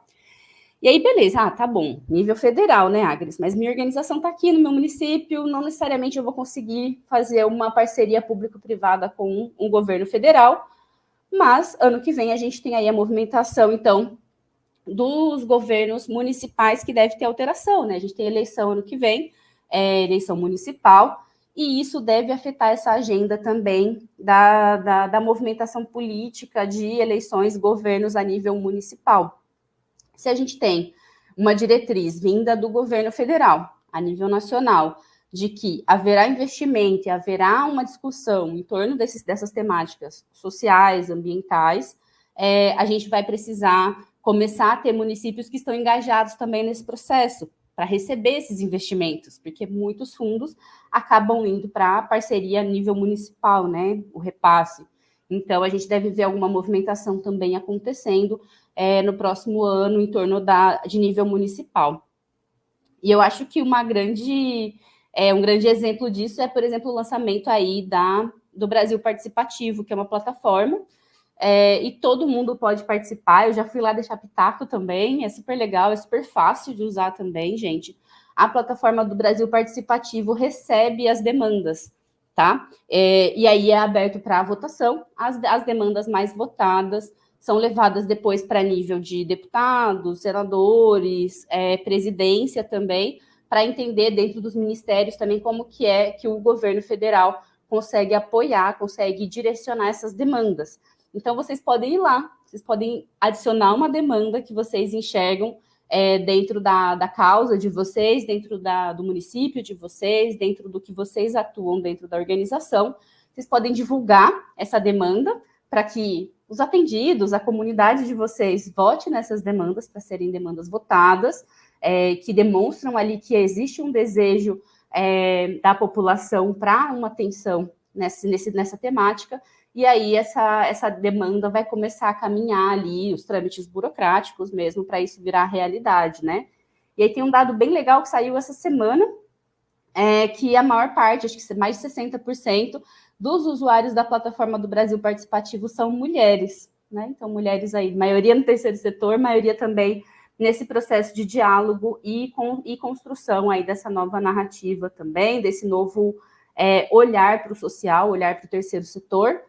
E aí, beleza, tá bom, nível federal, né, Agnes? Mas minha organização está aqui no meu município, não necessariamente eu vou conseguir fazer uma parceria público-privada com um governo federal, mas ano que vem a gente tem aí a movimentação, então, dos governos municipais, que deve ter alteração, né? A gente tem eleição ano que vem, eleição municipal, e isso deve afetar essa agenda também da movimentação política de eleições, governos a nível municipal. Se a gente tem uma diretriz vinda do governo federal, a nível nacional, de que haverá investimento e haverá uma discussão em torno dessas temáticas sociais, ambientais, a gente vai precisar começar a ter municípios que estão engajados também nesse processo, para receber esses investimentos, porque muitos fundos acabam indo para a parceria a nível municipal, né, o repasse. Então, a gente deve ver alguma movimentação também acontecendo no próximo ano, em torno de nível municipal. E eu acho que um grande exemplo disso é, por exemplo, o lançamento aí do Brasil Participativo, que é uma plataforma, e todo mundo pode participar. Eu já fui lá deixar pitaco também, é super legal, é super fácil de usar também, gente. A plataforma do Brasil Participativo recebe as demandas, tá? E aí é aberto para votação, as demandas mais votadas são levadas depois para nível de deputados, senadores, presidência também, para entender dentro dos ministérios também como que é que o governo federal consegue apoiar, consegue direcionar essas demandas. Então, vocês podem ir lá, vocês podem adicionar uma demanda que vocês enxergam dentro da causa de vocês, dentro do município de vocês, dentro do que vocês atuam dentro da organização. Vocês podem divulgar essa demanda para que os atendidos, a comunidade de vocês, vote nessas demandas para serem demandas votadas, que demonstram ali que existe um desejo da população para uma atenção nessa temática, e aí essa demanda vai começar a caminhar ali, os trâmites burocráticos mesmo, para isso virar realidade, né? E aí tem um dado bem legal que saiu essa semana, que a maior parte, acho que mais de 60%, dos usuários da plataforma do Brasil Participativo são mulheres, né? Então, mulheres aí, maioria no terceiro setor, maioria também nesse processo de diálogo e construção aí dessa nova narrativa também, desse novo olhar para o social, olhar para o terceiro setor.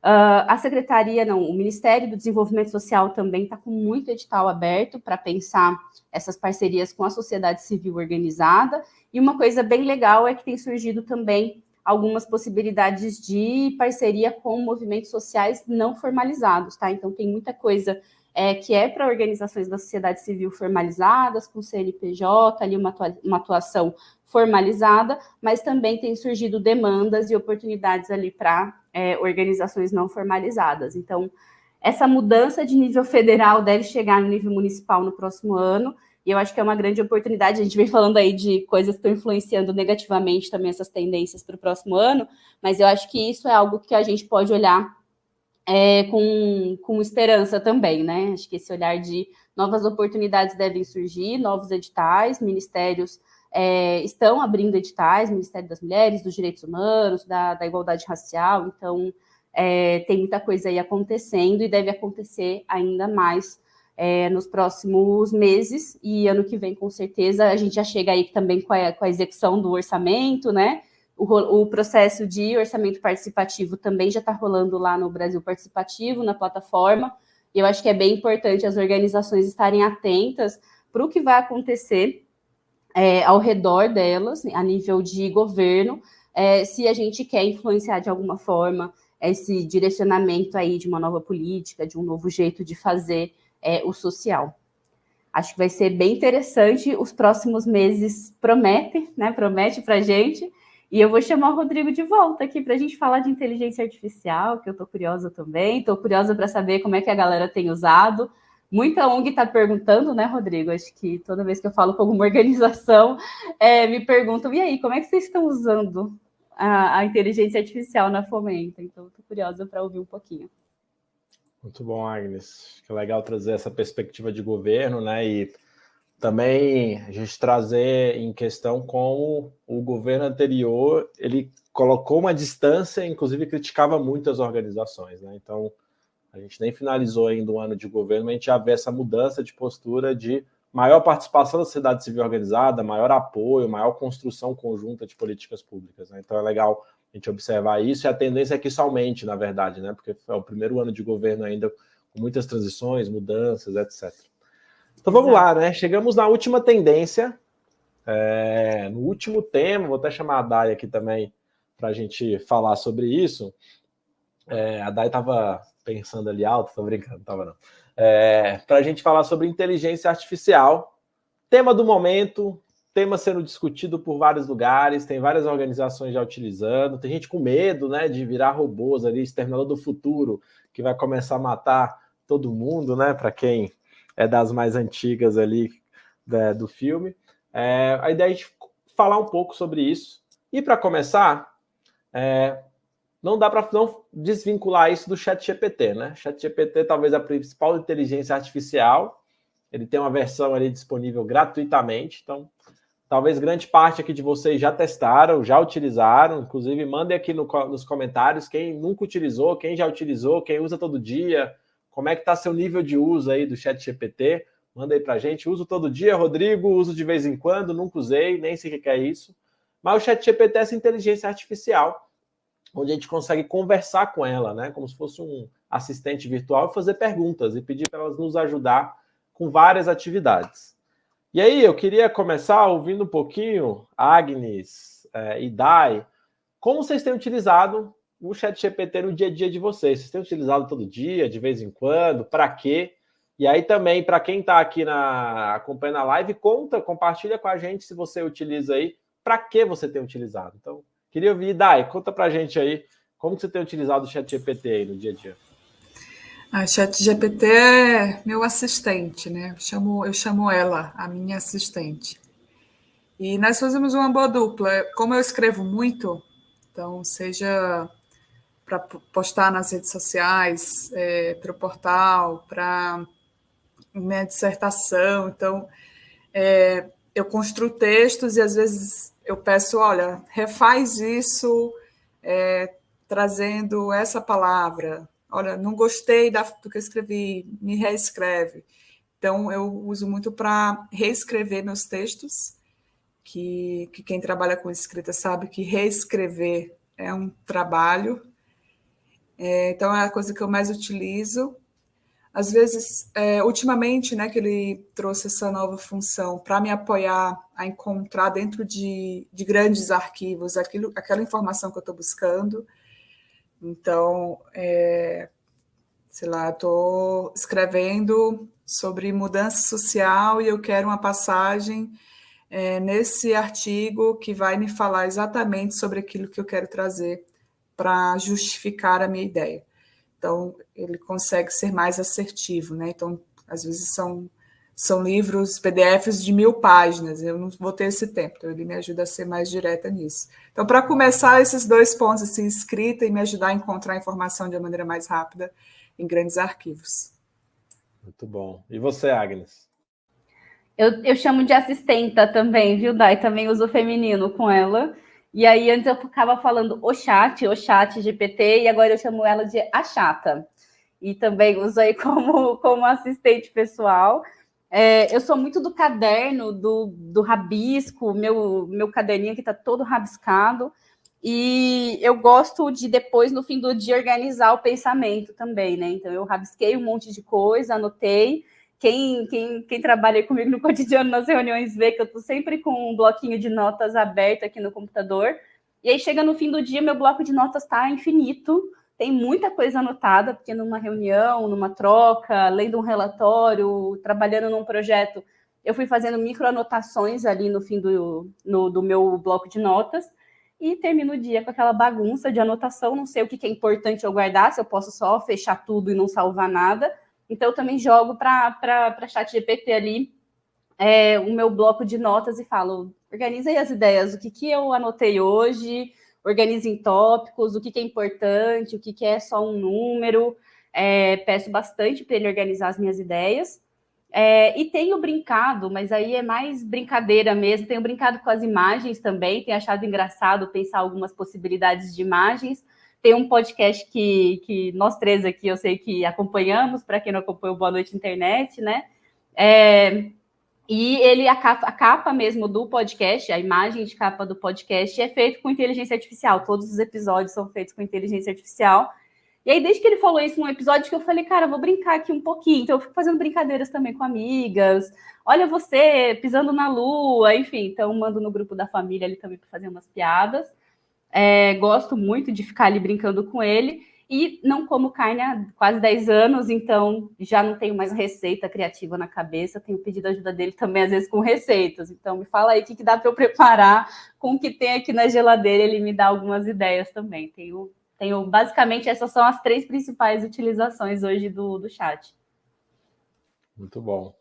A Secretaria, o Ministério do Desenvolvimento Social também está com muito edital aberto para pensar essas parcerias com a sociedade civil organizada, e uma coisa bem legal é que tem surgido também algumas possibilidades de parceria com movimentos sociais não formalizados, tá? Então, tem muita coisa que é para organizações da sociedade civil formalizadas, com CNPJ, ali uma atuação formalizada, mas também tem surgido demandas e oportunidades ali para organizações não formalizadas. Então, essa mudança de nível federal deve chegar no nível municipal no próximo ano, e eu acho que é uma grande oportunidade. A gente vem falando aí de coisas que estão influenciando negativamente também essas tendências para o próximo ano, mas eu acho que isso é algo que a gente pode olhar com esperança também, né? Acho que esse olhar de novas oportunidades devem surgir, novos editais, ministérios estão abrindo editais, Ministério das Mulheres, dos Direitos Humanos, da Igualdade Racial, então tem muita coisa aí acontecendo e deve acontecer ainda mais nos próximos meses, e ano que vem, com certeza, a gente já chega aí também com a execução do orçamento, né? O processo de orçamento participativo também já está rolando lá no Brasil Participativo, na plataforma, e eu acho que é bem importante as organizações estarem atentas para o que vai acontecer ao redor delas, a nível de governo, se a gente quer influenciar de alguma forma esse direcionamento aí de uma nova política, de um novo jeito de fazer o social. Acho que vai ser bem interessante, os próximos meses promete para a gente, e eu vou chamar o Rodrigo de volta aqui para a gente falar de inteligência artificial, que eu estou curiosa também, estou curiosa para saber como é que a galera tem usado. Muita ONG está perguntando, né, Rodrigo? Acho que toda vez que eu falo com alguma organização, me perguntam, e aí, como é que vocês estão usando a inteligência artificial na Fomenta? Então, estou curiosa para ouvir um pouquinho. Muito bom, Agnes. Acho que é legal trazer essa perspectiva de governo, né? E também a gente trazer em questão como o governo anterior, ele colocou uma distância, inclusive criticava muito as organizações, né? Então, a gente nem finalizou ainda o ano de governo, mas a gente já vê essa mudança de postura de maior participação da sociedade civil organizada, maior apoio, maior construção conjunta de políticas públicas, né? Então é legal a gente observar isso, e a tendência é que isso aumente, na verdade, né? Porque é o primeiro ano de governo ainda com muitas transições, mudanças, etc. Então vamos lá, né? Chegamos na última tendência, no último tema, vou até chamar a Day aqui também para a gente falar sobre isso. A Day estava pensando ali alto, tô brincando, não estava não. Para a gente falar sobre inteligência artificial, tema do momento, tema sendo discutido por vários lugares, tem várias organizações já utilizando, tem gente com medo, né, de virar robôs ali, exterminador do futuro, que vai começar a matar todo mundo, né, para quem é das mais antigas ali do filme. A ideia é a gente falar um pouco sobre isso. E para começar, não dá para não desvincular isso do ChatGPT, né? ChatGPT talvez a principal inteligência artificial, ele tem uma versão ali disponível gratuitamente, então talvez grande parte aqui de vocês já testaram, já utilizaram, inclusive mandem aqui nos comentários quem nunca utilizou, quem já utilizou, quem usa todo dia, como é que está seu nível de uso aí do ChatGPT, manda aí para a gente. Uso todo dia, Rodrigo, uso de vez em quando, nunca usei, nem sei o que é isso, mas o ChatGPT é essa inteligência artificial onde a gente consegue conversar com ela, né? Como se fosse um assistente virtual, e fazer perguntas e pedir para elas nos ajudar com várias atividades. E aí, eu queria começar ouvindo um pouquinho, Agnes e Dai, como vocês têm utilizado o ChatGPT no dia a dia de vocês? Vocês têm utilizado todo dia, de vez em quando? Para quê? E aí também, para quem está aqui acompanhando a live, compartilha com a gente se você utiliza aí, para que você tem utilizado. Então, queria ouvir, Dai, conta para a gente aí, como que você tem utilizado o ChatGPT aí no dia a dia? A ChatGPT é meu assistente, né? Eu chamo ela, a minha assistente. E nós fazemos uma boa dupla. Como eu escrevo muito, então, seja para postar nas redes sociais, para o portal, para minha dissertação, então, eu construo textos e às vezes eu peço, olha, refaz isso, trazendo essa palavra. Olha, não gostei do que eu escrevi, me reescreve. Então, eu uso muito para reescrever meus textos, que quem trabalha com escrita sabe que reescrever é um trabalho. Então, é a coisa que eu mais utilizo. Às vezes, ultimamente, né, que ele trouxe essa nova função para me apoiar a encontrar dentro de grandes arquivos aquela informação que eu estou buscando. Então, sei lá, estou escrevendo sobre mudança social e eu quero uma passagem nesse artigo que vai me falar exatamente sobre aquilo que eu quero trazer para justificar a minha ideia. Então, ele consegue ser mais assertivo, né? Então, às vezes são livros, PDFs de 1000 páginas, eu não vou ter esse tempo, então ele me ajuda a ser mais direta nisso. Então, para começar esses 2 pontos, assim, escrita e me ajudar a encontrar a informação de uma maneira mais rápida em grandes arquivos. Muito bom. E você, Agnes? Eu chamo de assistenta também, viu, Dai? Também uso feminino com ela. E aí, antes eu ficava falando o chat GPT, e agora eu chamo ela de a chata. E também uso aí como assistente pessoal. Eu sou muito do caderno, do rabisco, meu caderninho que está todo rabiscado. E eu gosto de, depois, no fim do dia, organizar o pensamento também, né? Então, eu rabisquei um monte de coisa, anotei. Quem trabalha comigo no cotidiano, nas reuniões, vê que eu estou sempre com um bloquinho de notas aberto aqui no computador. E aí, chega no fim do dia, meu bloco de notas está infinito. Tem muita coisa anotada, porque numa reunião, numa troca, lendo um relatório, trabalhando num projeto, eu fui fazendo microanotações ali no fim do meu bloco de notas. E termino o dia com aquela bagunça de anotação, não sei o que é importante eu guardar, se eu posso só fechar tudo e não salvar nada. Então, eu também jogo para ChatGPT ali o meu bloco de notas e falo, organiza aí as ideias, o que eu anotei hoje, organiza em tópicos, o que é importante, o que é só um número. Peço bastante para ele organizar as minhas ideias. E tenho brincado, mas aí é mais brincadeira mesmo, tenho brincado com as imagens também, tenho achado engraçado pensar algumas possibilidades de imagens. Tem um podcast que nós três aqui, eu sei que acompanhamos, para quem não acompanhou Boa Noite Internet, né? E a capa mesmo do podcast, a imagem de capa do podcast é feita com inteligência artificial, todos os episódios são feitos com inteligência artificial. E aí, desde que ele falou isso num episódio, que eu falei, cara, vou brincar aqui um pouquinho. Então, eu fico fazendo brincadeiras também com amigas. Olha você, pisando na lua, enfim. Então, mando no grupo da família ali também para fazer umas piadas. Gosto muito de ficar ali brincando com ele. E não como carne há quase 10 anos, então já não tenho mais receita criativa na cabeça. Tenho pedido ajuda dele também, às vezes, com receitas. Então, me fala aí o que dá para eu preparar com o que tem aqui na geladeira. Ele me dá algumas ideias também. Tenho basicamente, essas são as 3 principais utilizações hoje do chat. Muito bom.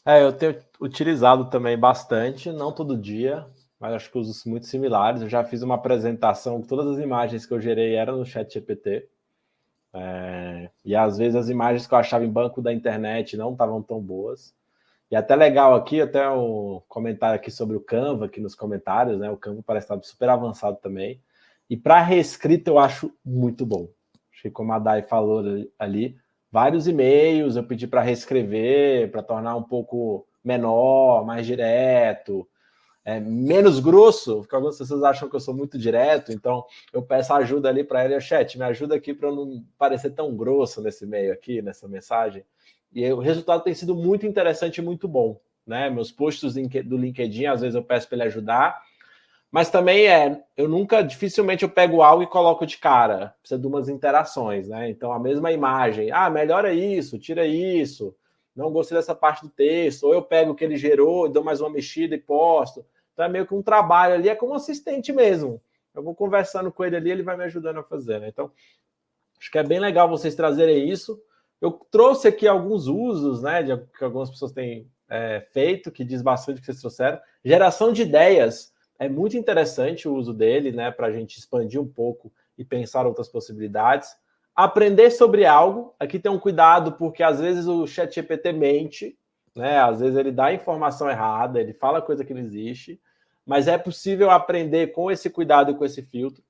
Eu tenho utilizado também bastante, não todo dia, mas acho que uso muito similares. Eu já fiz uma apresentação, todas as imagens que eu gerei eram no ChatGPT. E às vezes as imagens que eu achava em banco da internet não estavam tão boas. E até legal aqui, até um comentário aqui sobre o Canva, aqui nos comentários, né? O Canva parece estar super avançado também. E para reescrita eu acho muito bom. Acho que como a Dai falou ali, vários e-mails eu pedi para reescrever, para tornar um pouco menor, mais direto. menos grosso, porque algumas pessoas acham que eu sou muito direto, então eu peço ajuda ali para ele, chat, me ajuda aqui para eu não parecer tão grosso nesse meio aqui, nessa mensagem. E o resultado tem sido muito interessante e muito bom, né? Meus posts do LinkedIn, às vezes eu peço para ele ajudar, mas também dificilmente eu pego algo e coloco de cara, precisa de umas interações, né? Então a mesma imagem, melhora isso, tira isso, não gostei dessa parte do texto, ou eu pego o que ele gerou, dou mais uma mexida e posto. Então é meio que um trabalho ali, é como assistente mesmo. Eu vou conversando com ele ali, ele vai me ajudando a fazer, né? Então, acho que é bem legal vocês trazerem isso. Eu trouxe aqui alguns usos, né, que algumas pessoas têm feito, que diz bastante do que vocês trouxeram. Geração de ideias, é muito interessante o uso dele, né, para a gente expandir um pouco e pensar outras possibilidades. Aprender sobre algo, aqui tem um cuidado, porque às vezes o ChatGPT mente, né? Às vezes ele dá informação errada, ele fala coisa que não existe, mas é possível aprender com esse cuidado e com esse filtro.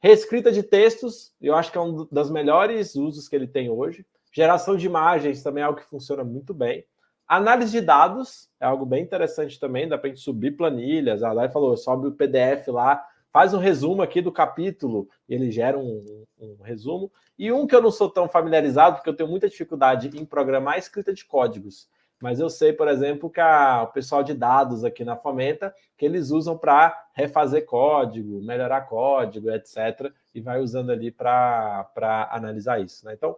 Reescrita de textos, eu acho que é um dos melhores usos que ele tem hoje. Geração de imagens também é algo que funciona muito bem. Análise de dados é algo bem interessante também, dá para a gente subir planilhas. A Lai falou, sobe o PDF lá, faz um resumo aqui do capítulo, e ele gera um resumo. E um que eu não sou tão familiarizado, porque eu tenho muita dificuldade em programar a escrita de códigos. Mas eu sei, por exemplo, que o pessoal de dados aqui na Fomenta, que eles usam para refazer código, melhorar código, etc. E vai usando ali para analisar isso, né? Então,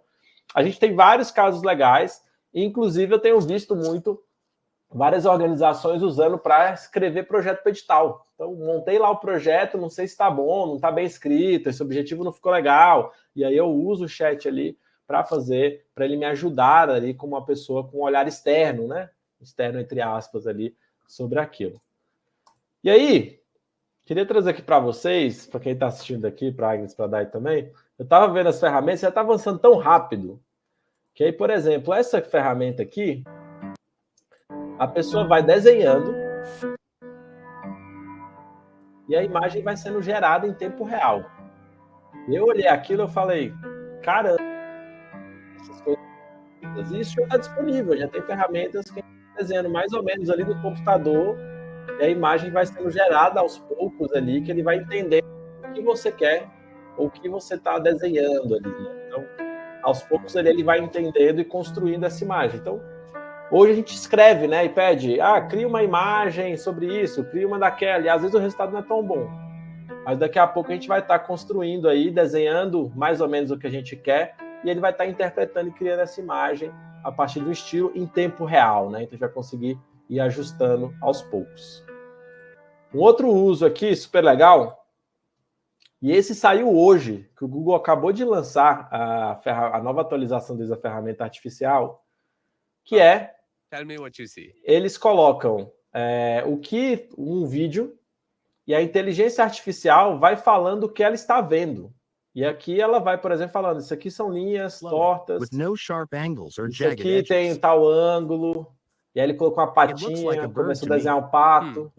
a gente tem vários casos legais. Inclusive, eu tenho visto muito várias organizações usando para escrever projeto para edital. Então, montei lá o projeto, não sei se está bom, não está bem escrito, esse objetivo não ficou legal. E aí eu uso o chat ali para ele me ajudar ali como uma pessoa com um olhar externo, né? Externo, entre aspas, ali, sobre aquilo. E aí, queria trazer aqui para vocês, para quem está assistindo aqui, para a Agnes, para a Dai também, eu estava vendo as ferramentas, já está avançando tão rápido, que aí, por exemplo, essa ferramenta aqui, a pessoa vai desenhando e a imagem vai sendo gerada em tempo real. Eu olhei aquilo e falei, caramba, essas coisas, isso já está disponível, já tem ferramentas que estão desenhando mais ou menos ali no computador e a imagem vai sendo gerada aos poucos ali, que ele vai entender o que você quer ou o que você está desenhando ali, né? Então, aos poucos ele vai entendendo e construindo essa imagem. Então, hoje a gente escreve, né, e pede, cria uma imagem sobre isso, cria uma daquela, e às vezes o resultado não é tão bom. Mas daqui a pouco a gente vai estar construindo aí, desenhando mais ou menos o que a gente quer, e ele vai estar interpretando e criando essa imagem a partir do estilo em tempo real, né? Então a gente vai conseguir ir ajustando aos poucos. Um outro uso aqui, super legal, e esse saiu hoje, que o Google acabou de lançar a nova atualização da ferramenta artificial, que é, eles colocam um vídeo e a inteligência artificial vai falando o que ela está vendo. E aqui ela vai, por exemplo, falando, isso aqui são linhas tortas, isso aqui tem tal ângulo, e aí ele colocou uma patinha, começou a desenhar um pato.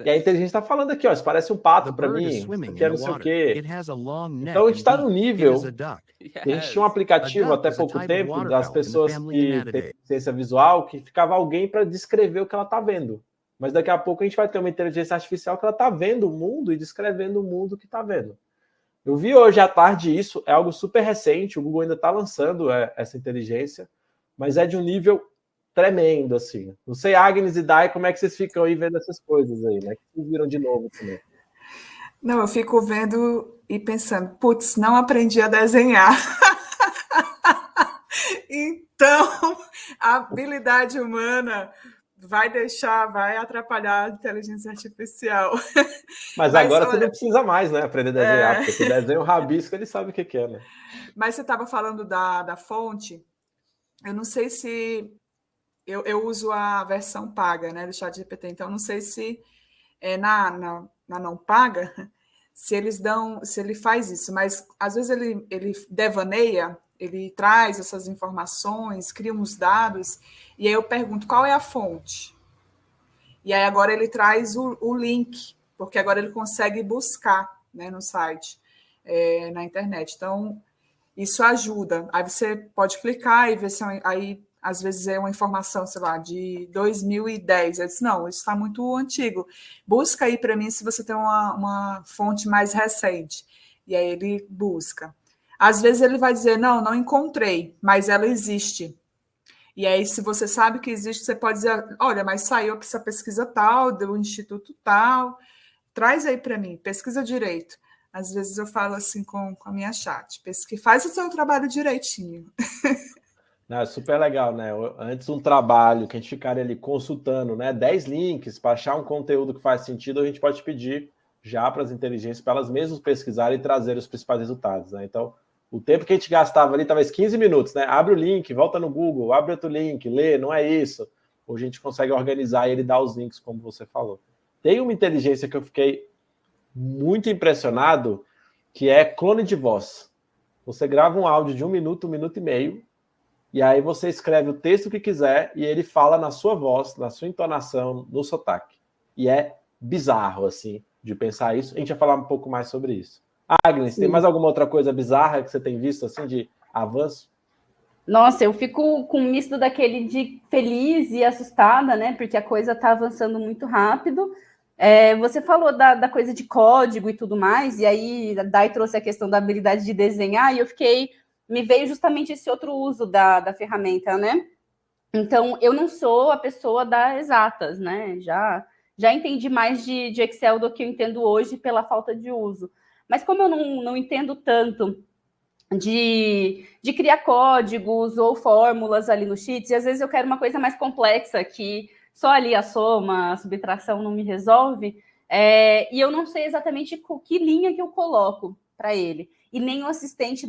E a inteligência está falando aqui, isso parece um pato para mim, isso aqui é não sei o quê. Então a gente está no nível, a gente tinha um aplicativo até pouco tempo das pessoas que têm deficiência visual, que ficava alguém para descrever o que ela está vendo. Mas daqui a pouco a gente vai ter uma inteligência artificial que ela está vendo o mundo e descrevendo o mundo que está vendo. Eu vi hoje à tarde isso, é algo super recente, o Google ainda está lançando essa inteligência, mas é de um nível tremendo, assim. Não sei, Agnes e Dai, como é que vocês ficam aí vendo essas coisas aí, né? Que vocês viram de novo também? Não, eu fico vendo e pensando, putz, não aprendi a desenhar. Então, a habilidade humana vai atrapalhar a inteligência artificial. Mas agora olha, você não precisa mais, né, aprender a desenhar, porque se desenha o rabisco, ele sabe o que é, né? Mas você estava falando da fonte, eu não sei se... Eu uso a versão paga, né, do ChatGPT, então não sei se na não paga, se ele faz isso, mas às vezes ele devaneia, ele traz essas informações, cria uns dados, e aí eu pergunto qual é a fonte. E aí agora ele traz o link, porque agora ele consegue buscar, né, no site, na internet. Então, isso ajuda. Aí você pode clicar e ver se aí às vezes é uma informação, sei lá, de 2010. Eu disse, não, isso está muito antigo. Busca aí para mim se você tem uma fonte mais recente. E aí ele busca. Às vezes ele vai dizer, não encontrei, mas ela existe. E aí, se você sabe que existe, você pode dizer, olha, mas saiu essa pesquisa tal, do instituto tal, traz aí para mim, pesquisa direito. Às vezes eu falo assim com a minha chat, faz o seu trabalho direitinho. Não, é super legal, né? Antes um trabalho que a gente ficaria ali consultando, né? 10 links para achar um conteúdo que faz sentido, a gente pode pedir já para as inteligências, para elas mesmas pesquisarem e trazer os principais resultados, né? Então, o tempo que a gente gastava ali, talvez 15 minutos, né? Abre o link, volta no Google, abre outro link, lê, não é isso. Hoje a gente consegue organizar e ele dá os links, como você falou. Tem uma inteligência que eu fiquei muito impressionado, que é clone de voz. Você grava um áudio de 1 minuto e meio, e aí você escreve o texto que quiser e ele fala na sua voz, na sua entonação, no sotaque. E é bizarro, assim, de pensar isso. A gente vai falar um pouco mais sobre isso. Agnes, tem mais alguma outra coisa bizarra que você tem visto, assim, de avanço? Nossa, eu fico com um misto daquele de feliz e assustada, né? Porque a coisa está avançando muito rápido. Você falou da coisa de código e tudo mais, e aí a Dai trouxe a questão da habilidade de desenhar, e me veio justamente esse outro uso da ferramenta, né? Então, eu não sou a pessoa das exatas, né? Já entendi mais de Excel do que eu entendo hoje pela falta de uso. Mas como eu não entendo tanto de criar códigos ou fórmulas ali no Sheets, e às vezes eu quero uma coisa mais complexa, que só ali a soma, a subtração não me resolve, e eu não sei exatamente que linha que eu coloco para ele. E nem o assistente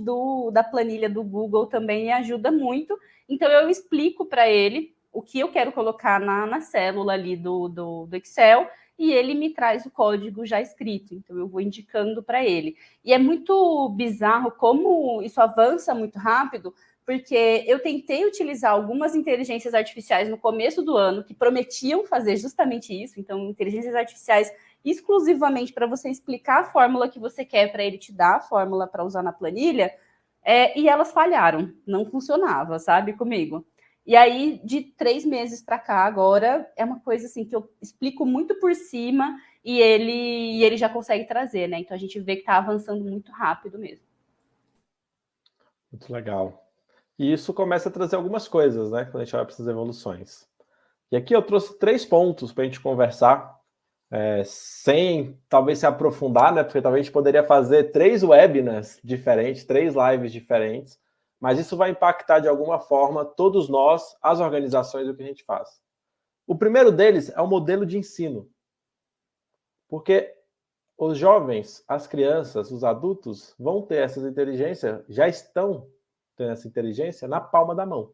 da planilha do Google também me ajuda muito. Então, eu explico para ele o que eu quero colocar na célula ali do Excel, e ele me traz o código já escrito. Então, eu vou indicando para ele. E é muito bizarro como isso avança muito rápido, porque eu tentei utilizar algumas inteligências artificiais no começo do ano que prometiam fazer justamente isso. Então, inteligências artificiais exclusivamente para você explicar a fórmula que você quer, para ele te dar a fórmula para usar na planilha, e elas falharam, não funcionava, sabe, comigo. E aí, de 3 meses para cá, agora, é uma coisa assim que eu explico muito por cima e ele já consegue trazer, né? Então a gente vê que está avançando muito rápido mesmo. Muito legal. E isso começa a trazer algumas coisas, né? Quando a gente vai para essas evoluções. E aqui eu trouxe 3 pontos para a gente conversar, sem talvez se aprofundar, né? Porque talvez a gente poderia fazer 3 webinars diferentes, 3 lives diferentes, mas isso vai impactar de alguma forma todos nós, as organizações, o que a gente faz. O primeiro deles é o modelo de ensino. Porque os jovens, as crianças, os adultos vão ter essas inteligências, já estão tendo essa inteligência na palma da mão.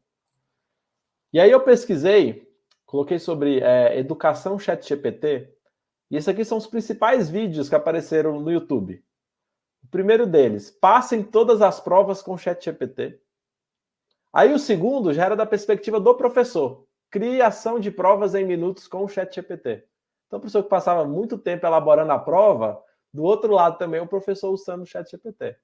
E aí eu pesquisei, coloquei sobre educação ChatGPT, e esses aqui são os principais vídeos que apareceram no YouTube. O primeiro deles, passem todas as provas com ChatGPT. Aí o segundo já era da perspectiva do professor, criação de provas em minutos com o ChatGPT. Então, o professor que passava muito tempo elaborando a prova, do outro lado também o professor usando o ChatGPT.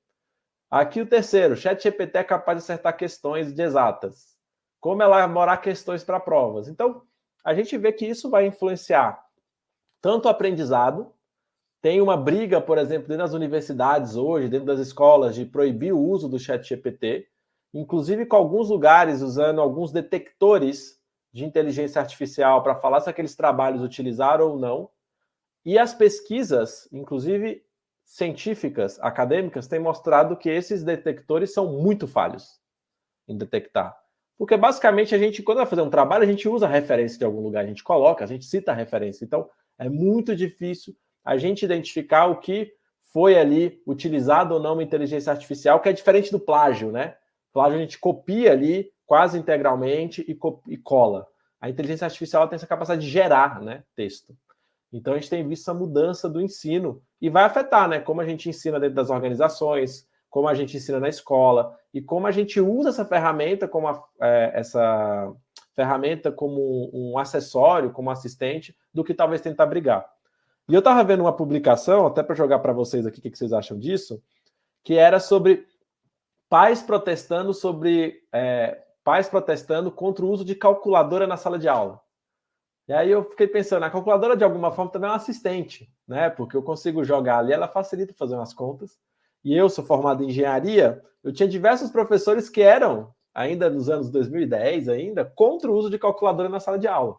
Aqui o terceiro, ChatGPT é capaz de acertar questões de exatas. Como elaborar questões para provas. Então, a gente vê que isso vai influenciar tanto o aprendizado, tem uma briga, por exemplo, dentro das universidades hoje, dentro das escolas, de proibir o uso do ChatGPT, inclusive com alguns lugares usando alguns detectores de inteligência artificial para falar se aqueles trabalhos utilizaram ou não. E as pesquisas, inclusive científicas, acadêmicas, têm mostrado que esses detectores são muito falhos em detectar. Porque basicamente a gente, quando vai fazer um trabalho, a gente usa a referência de algum lugar, a gente coloca, a gente cita a referência. Então, é muito difícil a gente identificar o que foi ali utilizado ou não uma inteligência artificial, que é diferente do plágio, né? Plágio a gente copia ali quase integralmente e cola. A inteligência artificial ela tem essa capacidade de gerar, né, texto. Então a gente tem visto essa mudança do ensino e vai afetar, né, como a gente ensina dentro das organizações, como a gente ensina na escola e como a gente usa essa ferramenta como um acessório, como assistente, do que talvez tentar brigar. E eu estava vendo uma publicação, até para jogar para vocês aqui o que vocês acham disso, que era sobre pais protestando sobre pais protestando contra o uso de calculadora na sala de aula. E aí eu fiquei pensando, a calculadora de alguma forma também é um assistente, né? Porque eu consigo jogar ali, ela facilita fazer umas contas. E eu sou formado em engenharia, eu tinha diversos professores que eram, ainda nos anos 2010, ainda, contra o uso de calculadora na sala de aula.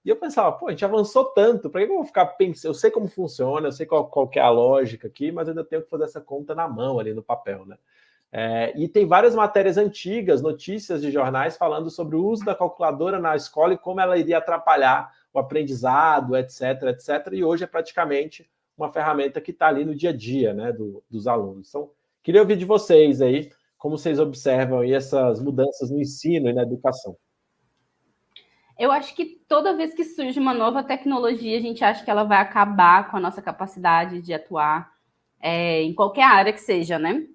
E eu pensava, pô, a gente avançou tanto, para que eu vou ficar pensando? Eu sei como funciona, eu sei qual que é a lógica aqui, mas eu ainda tenho que fazer essa conta na mão, ali no papel, né? E tem várias matérias antigas, notícias de jornais falando sobre o uso da calculadora na escola e como ela iria atrapalhar o aprendizado, etc, etc. E hoje é praticamente uma ferramenta que está ali no dia a dia, né, dos alunos. Então, queria ouvir de vocês aí, como vocês observam aí essas mudanças no ensino e na educação. Eu acho que toda vez que surge uma nova tecnologia, a gente acha que ela vai acabar com a nossa capacidade de atuar em qualquer área que seja, né?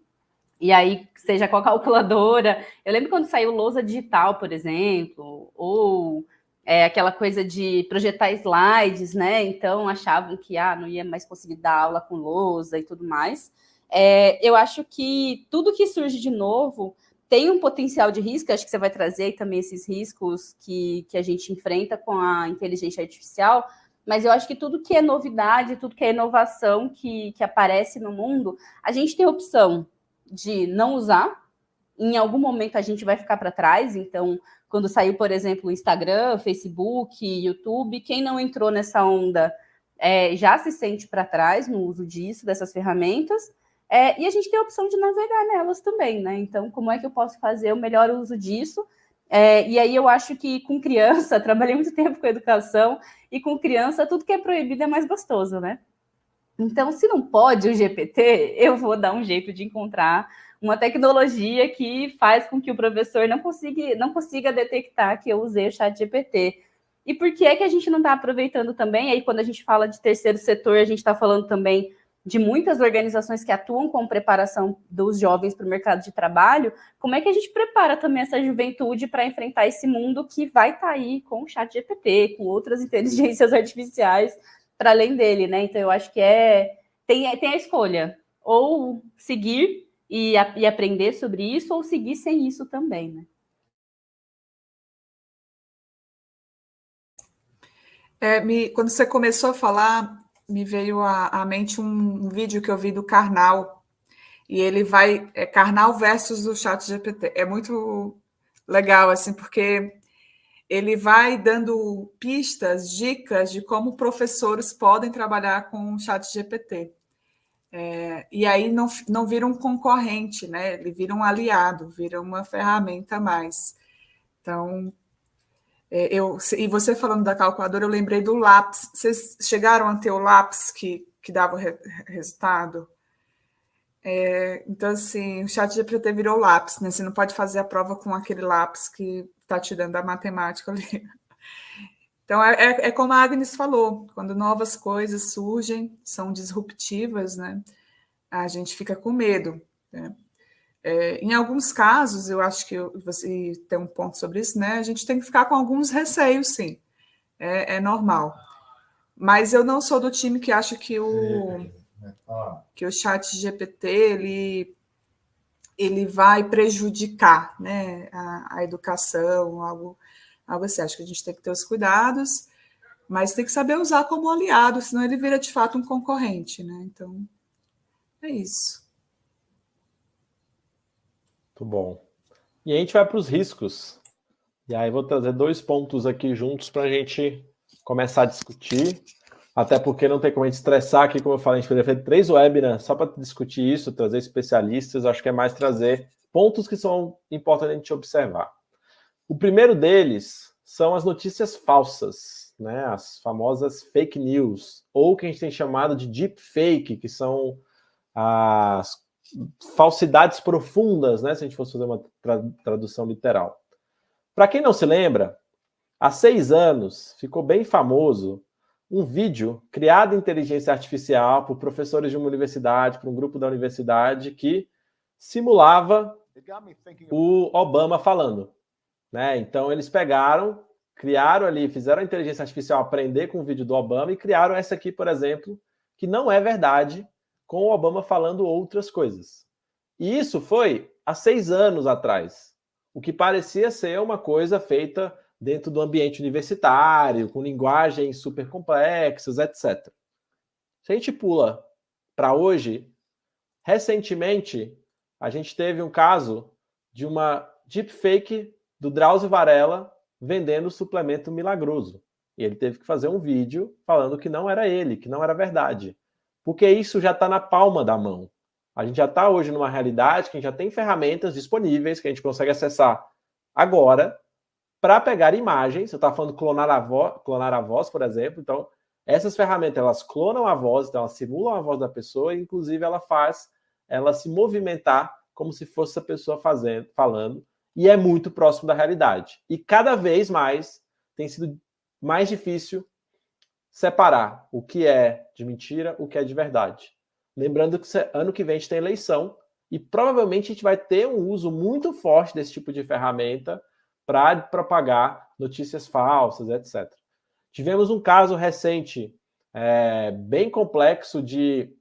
E aí, seja com a calculadora. Eu lembro quando saiu lousa digital, por exemplo, ou aquela coisa de projetar slides, né? Então, achavam que não ia mais conseguir dar aula com lousa e tudo mais. Eu acho que tudo que surge de novo tem um potencial de risco, acho que você vai trazer também esses riscos que a gente enfrenta com a inteligência artificial, mas eu acho que tudo que é novidade, tudo que é inovação que aparece no mundo, a gente tem opção de não usar, em algum momento a gente vai ficar para trás, então, quando saiu, por exemplo, o Instagram, Facebook, YouTube, quem não entrou nessa onda já se sente para trás no uso disso, dessas ferramentas, e a gente tem a opção de navegar nelas também, né? Então, como é que eu posso fazer o melhor uso disso? E aí eu acho que com criança, trabalhei muito tempo com educação, e com criança tudo que é proibido é mais gostoso, né? Então, se não pode o GPT, eu vou dar um jeito de encontrar uma tecnologia que faz com que o professor não consiga detectar que eu usei o ChatGPT. E por que é que a gente não está aproveitando também? Aí, quando a gente fala de terceiro setor, a gente está falando também de muitas organizações que atuam com preparação dos jovens para o mercado de trabalho. Como é que a gente prepara também essa juventude para enfrentar esse mundo que vai estar aí com o ChatGPT, com outras inteligências artificiais, para além dele, né? Então, eu acho que tem a escolha, ou seguir e aprender sobre isso, ou seguir sem isso também, né? Quando você começou a falar, me veio à mente um vídeo que eu vi do Karnal, e ele vai... Karnal versus o ChatGPT. É muito legal, assim, porque ele vai dando pistas, dicas de como professores podem trabalhar com o ChatGPT. E aí não vira um concorrente, né? Ele vira um aliado, vira uma ferramenta a mais. Então, e você falando da calculadora, eu lembrei do lápis. Vocês chegaram a ter o lápis que dava o resultado? Então, assim, o ChatGPT virou lápis, né? Você não pode fazer a prova com aquele lápis que está te dando a matemática ali. Então, é como a Agnes falou, quando novas coisas surgem, são disruptivas, né? A gente fica com medo, né? Em alguns casos, eu acho que você tem um ponto sobre isso, né? A gente tem que ficar com alguns receios, sim. É normal. Mas eu não sou do time que acha que o ChatGPT ele vai prejudicar, né, a educação, algo assim. Acho que a gente tem que ter os cuidados, mas tem que saber usar como aliado, senão ele vira de fato um concorrente, né? Então, é isso. Muito bom. E a gente vai para os riscos. E aí vou trazer 2 pontos aqui juntos para a gente começar a discutir. Até porque não tem como a gente estressar aqui, como eu falei, a gente poderia fazer 3 webinars só para discutir isso, trazer especialistas. Acho que é mais trazer pontos que são importantes a gente observar. O primeiro deles são as notícias falsas, né? As famosas fake news, ou que a gente tem chamado de deepfake, que são as falsidades profundas, né? Se a gente fosse fazer uma tradução literal. Para quem não se lembra, há 6 anos ficou bem famoso um vídeo criado em inteligência artificial por professores de uma universidade, por um grupo da universidade, que simulava o Obama falando, né? Então eles pegaram, criaram ali, fizeram a inteligência artificial aprender com o vídeo do Obama e criaram essa aqui, por exemplo, que não é verdade, com o Obama falando outras coisas. E isso foi há 6 anos atrás. o que parecia ser uma coisa feita dentro do ambiente universitário, com linguagens super complexas, etc. Se a gente pula para hoje, recentemente, a gente teve um caso de uma deepfake do Drauzio Varela vendendo suplemento milagroso. E ele teve que fazer um vídeo falando que não era ele, que não era verdade. Porque isso já está na palma da mão. A gente já está hoje numa realidade que a gente já tem ferramentas disponíveis que a gente consegue acessar agora para pegar imagens. Eu estava falando clonar a voz, por exemplo. Então, essas ferramentas, elas clonam a voz, então elas simulam a voz da pessoa e, inclusive, ela faz ela se movimentar como se fosse a pessoa falando, e é muito próximo da realidade. E cada vez mais tem sido mais difícil separar o que é de mentira, o que é de verdade. Lembrando que ano que vem a gente tem eleição e provavelmente a gente vai ter um uso muito forte desse tipo de ferramenta para propagar notícias falsas, etc. Tivemos um caso recente, bem complexo, de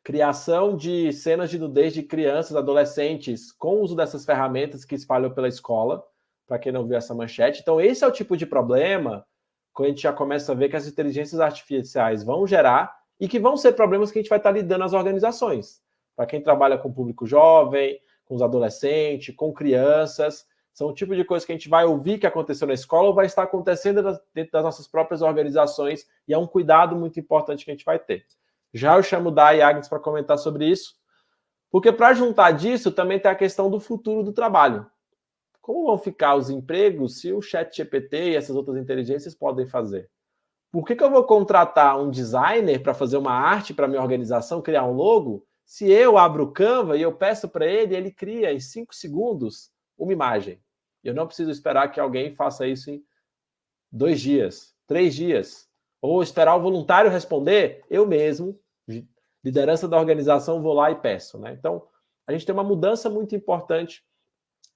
criação de cenas de nudez de crianças, adolescentes, com o uso dessas ferramentas que espalhou pela escola, para quem não viu essa manchete. Então, esse é o tipo de problema quando a gente já começa a ver que as inteligências artificiais vão gerar e que vão ser problemas que a gente vai estar lidando nas organizações. Para quem trabalha com o público jovem, com os adolescentes, com crianças, são o tipo de coisa que a gente vai ouvir que aconteceu na escola ou vai estar acontecendo dentro das nossas próprias organizações, e é um cuidado muito importante que a gente vai ter. Já eu chamo o Dai e Agnes para comentar sobre isso, porque para juntar disso também tem a questão do futuro do trabalho. Como vão ficar os empregos se o ChatGPT e essas outras inteligências podem fazer? Por que eu vou contratar um designer para fazer uma arte para minha organização, criar um logo, se eu abro o Canva e eu peço para ele, ele cria em 5 segundos uma imagem? Eu não preciso esperar que alguém faça isso em 2 dias, 3 dias, ou esperar o voluntário responder. Eu mesmo, liderança da organização, vou lá e peço, né? Então, a gente tem uma mudança muito importante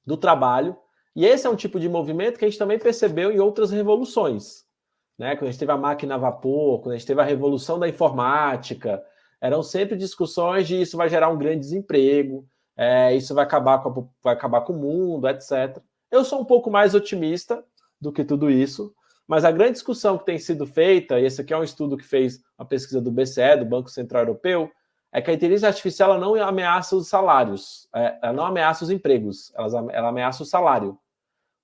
do trabalho, e esse é um tipo de movimento que a gente também percebeu em outras revoluções, né? Quando a gente teve a máquina a vapor, quando a gente teve a revolução da informática, eram sempre discussões de isso vai gerar um grande desemprego, isso vai acabar com o mundo, etc. Eu sou um pouco mais otimista do que tudo isso, mas a grande discussão que tem sido feita, e esse aqui é um estudo que fez uma pesquisa do BCE, do Banco Central Europeu, é que a inteligência artificial ela não ameaça os salários, ela não ameaça os empregos, ela ameaça o salário.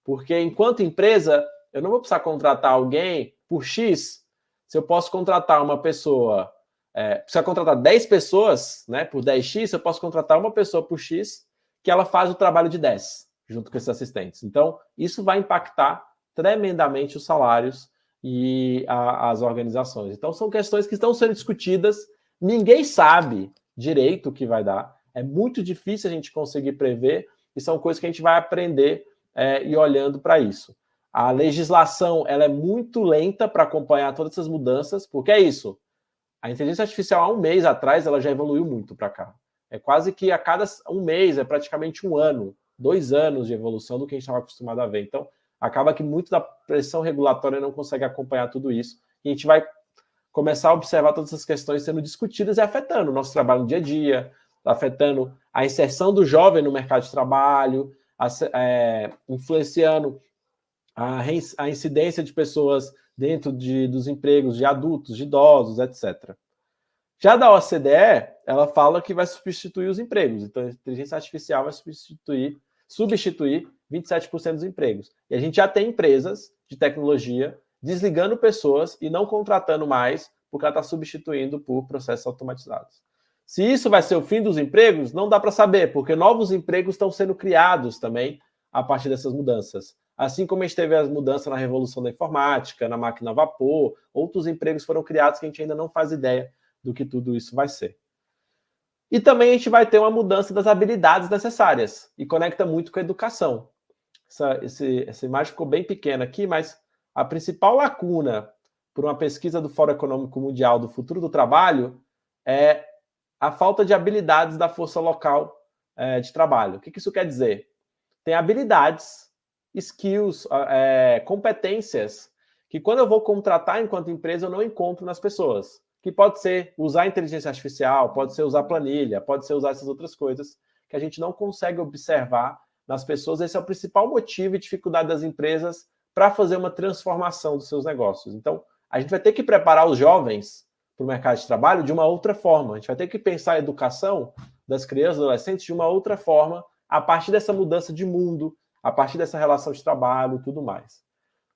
Porque enquanto empresa, eu não vou precisar contratar alguém por X, se eu posso contratar uma pessoa, precisa contratar 10 pessoas, né, por 10X, eu posso contratar uma pessoa por X, que ela faz o trabalho de 10, junto com esses assistentes. Então, isso vai impactar tremendamente os salários e as organizações. Então, são questões que estão sendo discutidas, ninguém sabe direito o que vai dar, é muito difícil a gente conseguir prever, e são coisas que a gente vai aprender e olhando para isso. A legislação ela é muito lenta para acompanhar todas essas mudanças, porque é isso, a inteligência artificial há um mês atrás ela já evoluiu muito para cá. É quase que a cada um mês, é praticamente um ano, 2 anos de evolução do que a gente estava acostumado a ver. Então, acaba que muito da pressão regulatória não consegue acompanhar tudo isso. E a gente vai começar a observar todas essas questões sendo discutidas e afetando o nosso trabalho no dia a dia, afetando a inserção do jovem no mercado de trabalho, influenciando a incidência de pessoas dentro dos empregos de adultos, de idosos, etc. Já da OCDE, ela fala que vai substituir os empregos. Então, a inteligência artificial vai substituir 27% dos empregos. E a gente já tem empresas de tecnologia desligando pessoas e não contratando mais, porque ela está substituindo por processos automatizados. Se isso vai ser o fim dos empregos, não dá para saber, porque novos empregos estão sendo criados também a partir dessas mudanças. Assim como a gente teve as mudanças na revolução da informática, na máquina a vapor, outros empregos foram criados que a gente ainda não faz ideia do que tudo isso vai ser. E também a gente vai ter uma mudança das habilidades necessárias, e conecta muito com a educação. Essa imagem ficou bem pequena aqui, mas a principal lacuna por uma pesquisa do Fórum Econômico Mundial do futuro do trabalho é a falta de habilidades da força local de trabalho. O que isso quer dizer? Tem habilidades, skills, competências que quando eu vou contratar enquanto empresa eu não encontro nas pessoas. Que pode ser usar inteligência artificial, pode ser usar planilha, pode ser usar essas outras coisas que a gente não consegue observar nas pessoas, esse é o principal motivo e dificuldade das empresas para fazer uma transformação dos seus negócios. Então, a gente vai ter que preparar os jovens para o mercado de trabalho de uma outra forma. A gente vai ter que pensar a educação das crianças e adolescentes de uma outra forma, a partir dessa mudança de mundo, a partir dessa relação de trabalho e tudo mais.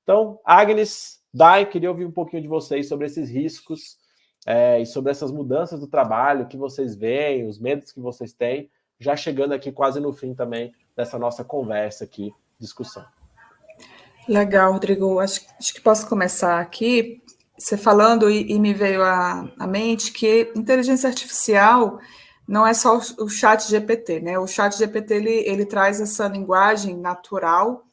Então, Agnes, Dai, queria ouvir um pouquinho de vocês sobre esses riscos e sobre essas mudanças do trabalho que vocês veem, os medos que vocês têm, já chegando aqui quase no fim também dessa nossa conversa aqui, discussão. Legal, Rodrigo. Acho que posso começar aqui, você falando, e me veio à mente que inteligência artificial não é só o chat GPT, né? O chat GPT, ele traz essa linguagem natural,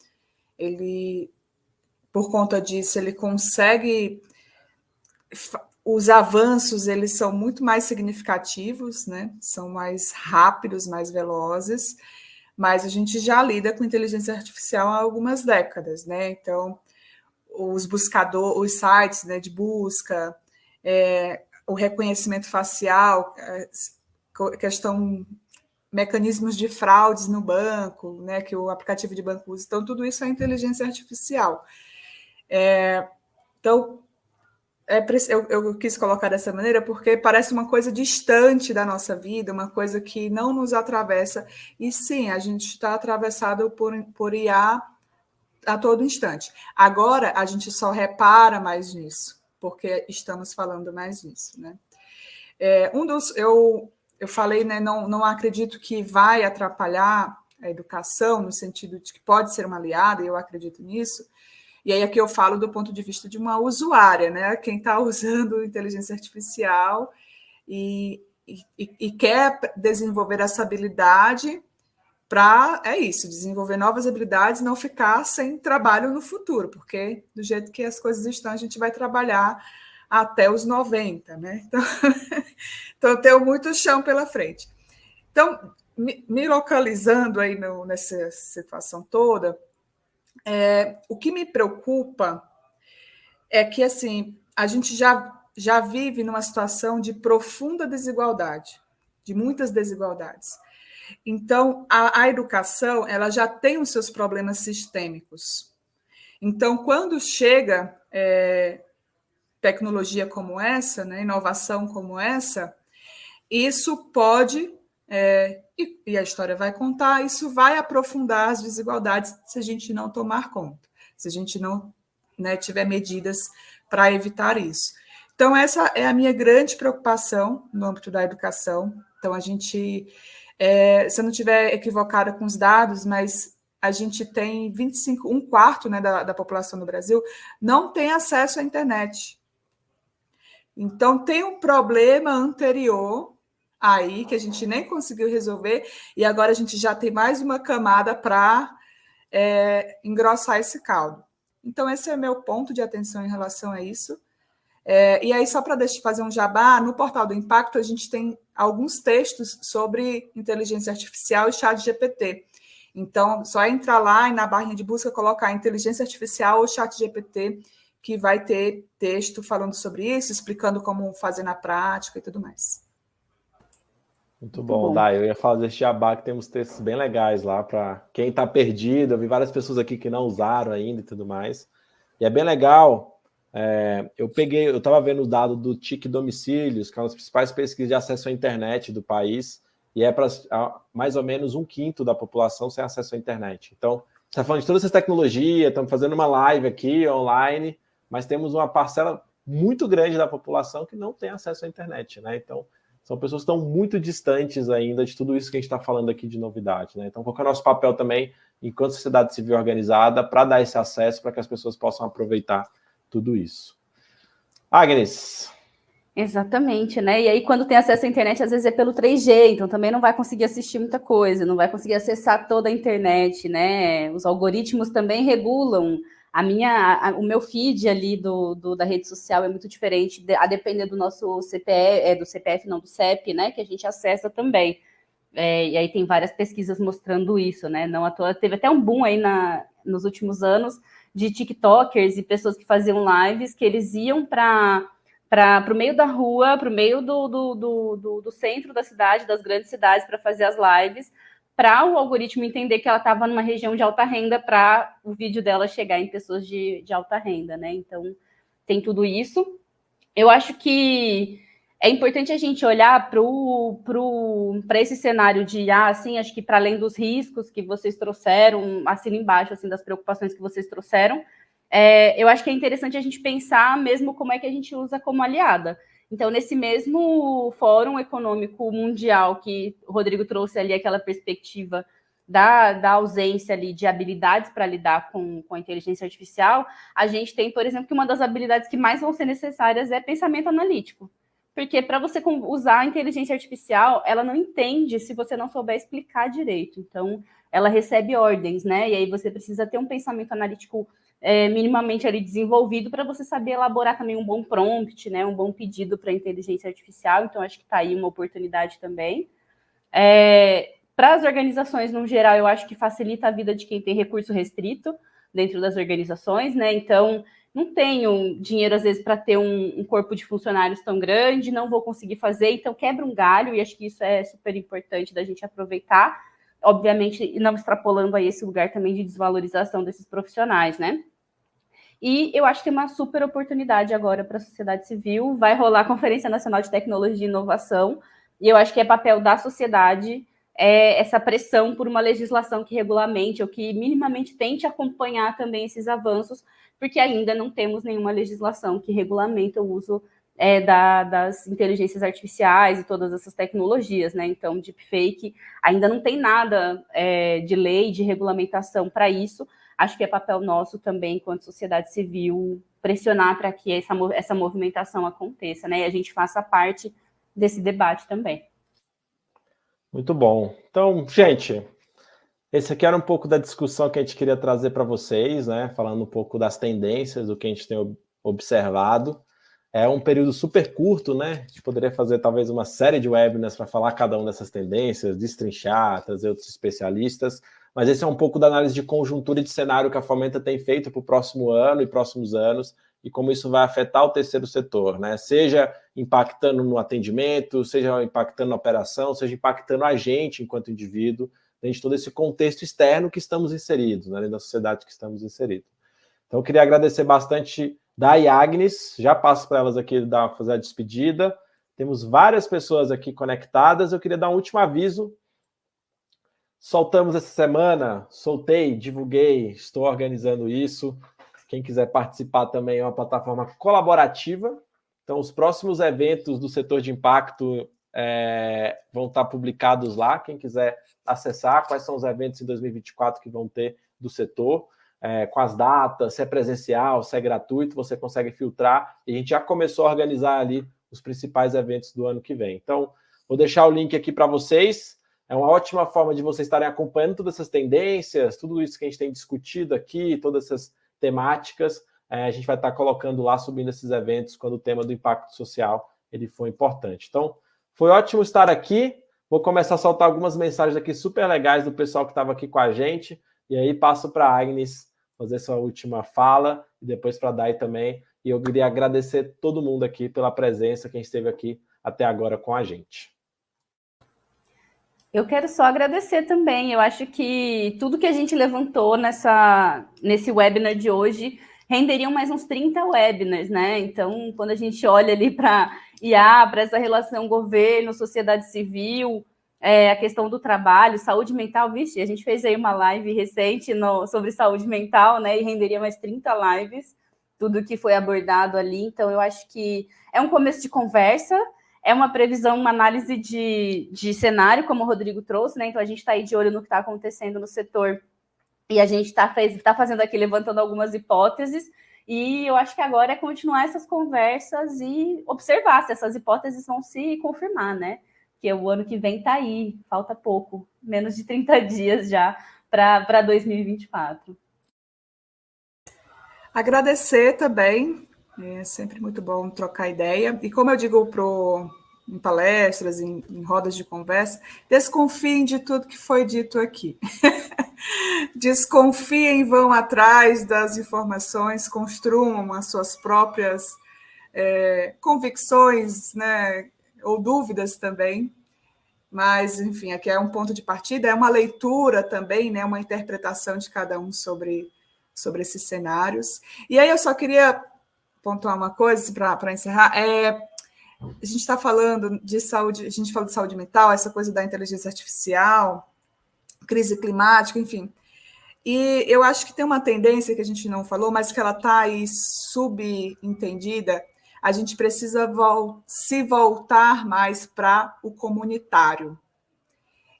por conta disso, ele consegue... Os avanços, eles são muito mais significativos, né? São mais rápidos, mais velozes, mas a gente já lida com inteligência artificial há algumas décadas, né? Então, os sites, né, de busca, o reconhecimento facial, mecanismos de fraudes no banco, né, que o aplicativo de banco usa. Então, tudo isso é inteligência artificial. Então, eu quis colocar dessa maneira porque parece uma coisa distante da nossa vida, uma coisa que não nos atravessa. E sim, a gente está atravessado por IA a todo instante. Agora, a gente só repara mais nisso, porque estamos falando mais nisso, né? Eu falei, né, não acredito que vai atrapalhar a educação, no sentido de que pode ser uma aliada, e eu acredito nisso. E aí aqui eu falo do ponto de vista de uma usuária, né? Quem está usando inteligência artificial e quer desenvolver essa habilidade para, desenvolver novas habilidades, não ficar sem trabalho no futuro, porque do jeito que as coisas estão, a gente vai trabalhar até os 90, né? Então eu tenho muito chão pela frente. Então, me localizando aí nessa situação toda, o que me preocupa é que, assim, a gente já vive numa situação de profunda desigualdade, de muitas desigualdades. Então, a educação, ela já tem os seus problemas sistêmicos. Então, quando chega tecnologia como essa, né, inovação como essa, isso pode, e a história vai contar, isso vai aprofundar as desigualdades se a gente não tomar conta, se a gente não, né, tiver medidas para evitar isso. Então, essa é a minha grande preocupação no âmbito da educação. Então, a gente, se eu não estiver equivocada com os dados, mas a gente tem 1 quarto, né, da população do Brasil não tem acesso à internet. Então, tem um problema anterior aí que a gente nem conseguiu resolver e agora a gente já tem mais uma camada para engrossar esse caldo. Então, esse é meu ponto de atenção em relação a isso. E aí, só para fazer um jabá, no Portal do Impacto, a gente tem alguns textos sobre inteligência artificial e chat GPT. Então, só entrar lá e na barrinha de busca colocar inteligência artificial ou chat GPT, que vai ter texto falando sobre isso, explicando como fazer na prática e tudo mais. Muito bom, Dai. Eu ia fazer esse jabá, que temos textos bem legais lá para quem está perdido. Eu vi várias pessoas aqui que não usaram ainda e tudo mais. E é bem legal. Eu estava vendo o dado do TIC Domicílios, que é uma das principais pesquisas de acesso à internet do país, e é para mais ou menos 1/5 da população sem acesso à internet. Então, está falando de todas essas tecnologias, estamos fazendo uma live aqui online, mas temos uma parcela muito grande da população que não tem acesso à internet, né? Então, são pessoas que estão muito distantes ainda de tudo isso que a gente está falando aqui de novidade, né? Então, qual que é o nosso papel também, enquanto sociedade civil organizada, para dar esse acesso, para que as pessoas possam aproveitar tudo isso. Agnes. Exatamente, né? E aí, quando tem acesso à internet, às vezes é pelo 3G, então também não vai conseguir assistir muita coisa, não vai conseguir acessar toda a internet, né? Os algoritmos também regulam. O meu feed ali da rede social é muito diferente, a depender do nosso CPF, do CPF, não, do CEP, né? Que a gente acessa também. E aí tem várias pesquisas mostrando isso, né? Não à toa, teve até um boom aí nos últimos anos de TikTokers e pessoas que faziam lives, que eles iam para o meio da rua, para o meio do centro da cidade, das grandes cidades, para fazer as lives, para o algoritmo entender que ela estava numa região de alta renda, para o vídeo dela chegar em pessoas de alta renda, né? Então, tem tudo isso. Eu acho que é importante a gente olhar para esse cenário de IA, assim, acho que para além dos riscos que vocês trouxeram, assina embaixo, assim, das preocupações que vocês trouxeram, eu acho que é interessante a gente pensar mesmo como é que a gente usa como aliada. Então, nesse mesmo Fórum Econômico Mundial que o Rodrigo trouxe ali aquela perspectiva da ausência ali de habilidades para lidar com a inteligência artificial, a gente tem, por exemplo, que uma das habilidades que mais vão ser necessárias é pensamento analítico. Porque para você usar a inteligência artificial, ela não entende se você não souber explicar direito. Então, ela recebe ordens, né? E aí você precisa ter um pensamento analítico minimamente ali desenvolvido para você saber elaborar também um bom prompt, né? Um bom pedido para a inteligência artificial. Então, acho que está aí uma oportunidade também. Para as organizações, no geral, eu acho que facilita a vida de quem tem recurso restrito dentro das organizações, né? Então, não tenho dinheiro, às vezes, para ter um corpo de funcionários tão grande, não vou conseguir fazer, então quebra um galho, e acho que isso é super importante da gente aproveitar, obviamente, não extrapolando aí esse lugar também de desvalorização desses profissionais, né? E eu acho que tem uma super oportunidade agora para a sociedade civil, vai rolar a Conferência Nacional de Tecnologia e Inovação, e eu acho que é papel da sociedade essa pressão por uma legislação que regulamente ou que minimamente tente acompanhar também esses avanços, porque ainda não temos nenhuma legislação que regulamenta o uso das inteligências artificiais e todas essas tecnologias, né? Então, deepfake ainda não tem nada de lei, de regulamentação para isso. Acho que é papel nosso também, enquanto sociedade civil, pressionar para que essa movimentação aconteça, né? E a gente faça parte desse debate também. Muito bom. Então, gente, esse aqui era um pouco da discussão que a gente queria trazer para vocês, né? Falando um pouco das tendências, do que a gente tem observado. É um período super curto, né? A gente poderia fazer talvez uma série de webinars para falar cada uma dessas tendências, destrinchar, trazer outros especialistas, mas esse é um pouco da análise de conjuntura e de cenário que a Fomenta tem feito para o próximo ano e próximos anos, e como isso vai afetar o terceiro setor, né? Seja impactando no atendimento, seja impactando na operação, seja impactando a gente enquanto indivíduo, dentro de todo esse contexto externo que estamos inseridos, né? Dentro da sociedade que estamos inseridos. Então, eu queria agradecer bastante Day e Agnes, já passo para elas aqui fazer a despedida. Temos várias pessoas aqui conectadas, eu queria dar um último aviso. Soltamos essa semana, divulguei, estou organizando isso. Quem quiser participar também é uma plataforma colaborativa. Então, os próximos eventos do setor de impacto vão estar publicados lá. Quem quiser acessar quais são os eventos em 2024 que vão ter do setor, com as datas, se é presencial, se é gratuito, você consegue filtrar. E a gente já começou a organizar ali os principais eventos do ano que vem. Então, vou deixar o link aqui para vocês. É uma ótima forma de vocês estarem acompanhando todas essas tendências, tudo isso que a gente tem discutido aqui, todas essas temáticas, a gente vai estar colocando lá, subindo esses eventos, quando o tema do impacto social ele for importante. Então, foi ótimo estar aqui. Vou começar a soltar algumas mensagens aqui super legais do pessoal que estava aqui com a gente, e aí passo para a Agnes fazer sua última fala, e depois para a Day também. E eu queria agradecer todo mundo aqui pela presença, quem esteve aqui até agora com a gente. Eu quero só agradecer também. Eu acho que tudo que a gente levantou nesse webinar de hoje renderiam mais uns 30 webinars, né? Então, quando a gente olha ali para IA, para essa relação governo, sociedade civil, a questão do trabalho, saúde mental, vixe, a gente fez aí uma live recente sobre saúde mental, né? E renderia mais 30 lives, tudo que foi abordado ali. Então, eu acho que é um começo de conversa. É uma previsão, uma análise de cenário, como o Rodrigo trouxe, né? Então, a gente está aí de olho no que está acontecendo no setor e a gente está fazendo aqui, levantando algumas hipóteses, e eu acho que agora é continuar essas conversas e observar se essas hipóteses vão se confirmar, né? Porque o ano que vem está aí, falta pouco, menos de 30 dias já para 2024. Agradecer também. É sempre muito bom trocar ideia. E como eu digo em palestras, em rodas de conversa, desconfiem de tudo que foi dito aqui. Desconfiem, vão atrás das informações, construam as suas próprias convicções, né, ou dúvidas também. mas, enfim, aqui é um ponto de partida, é uma leitura também, né, uma interpretação de cada um sobre esses cenários. E aí eu só queria pontuar uma coisa para encerrar, a gente está falando de saúde, a gente fala de saúde mental, essa coisa da inteligência artificial, crise climática, enfim. E eu acho que tem uma tendência que a gente não falou, mas que ela está aí subentendida. A gente precisa se voltar mais para o comunitário.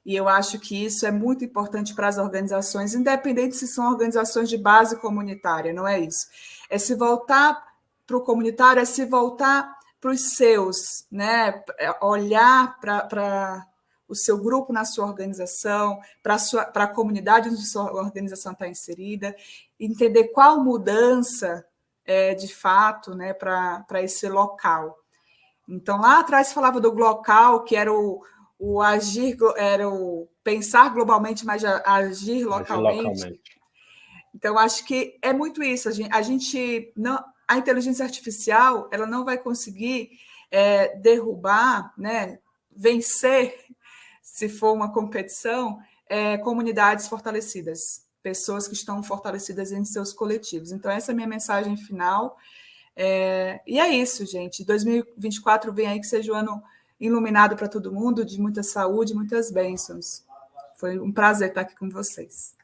E eu acho que isso é muito importante para as organizações, independente se são organizações de base comunitária, não é isso. É se voltar para o comunitário, é se voltar para os seus, né? Olhar para o seu grupo na sua organização, para a comunidade onde a sua organização está inserida, entender qual mudança de fato, né, para esse local. Então, lá atrás falava do local, que era o agir, era o pensar globalmente, mas agir localmente. Então, acho que é muito isso. A inteligência artificial, ela não vai conseguir derrubar, né, vencer, se for uma competição, comunidades fortalecidas, pessoas que estão fortalecidas em seus coletivos. Então, essa é a minha mensagem final. E é isso, gente. 2024 vem aí que seja um ano iluminado para todo mundo, de muita saúde, muitas bênçãos. Foi um prazer estar aqui com vocês.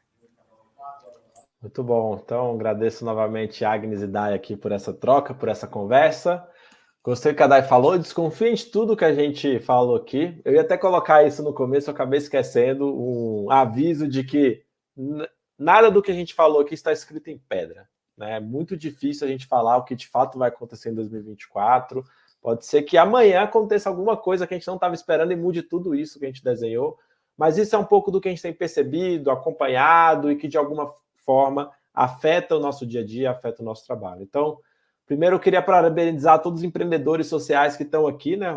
Muito bom. Então, agradeço novamente a Agnes e Day aqui por essa troca, por essa conversa. Gostei do que a Day falou, desconfiem de tudo que a gente falou aqui. Eu ia até colocar isso no começo, eu acabei esquecendo, um aviso de que nada do que a gente falou aqui está escrito em pedra. É muito difícil a gente falar o que de fato vai acontecer em 2024. Pode ser que amanhã aconteça alguma coisa que a gente não estava esperando e mude tudo isso que a gente desenhou. Mas isso é um pouco do que a gente tem percebido, acompanhado e que de alguma forma afeta o nosso dia a dia, afeta o nosso trabalho. Então, primeiro eu queria parabenizar todos os empreendedores sociais que estão aqui, né?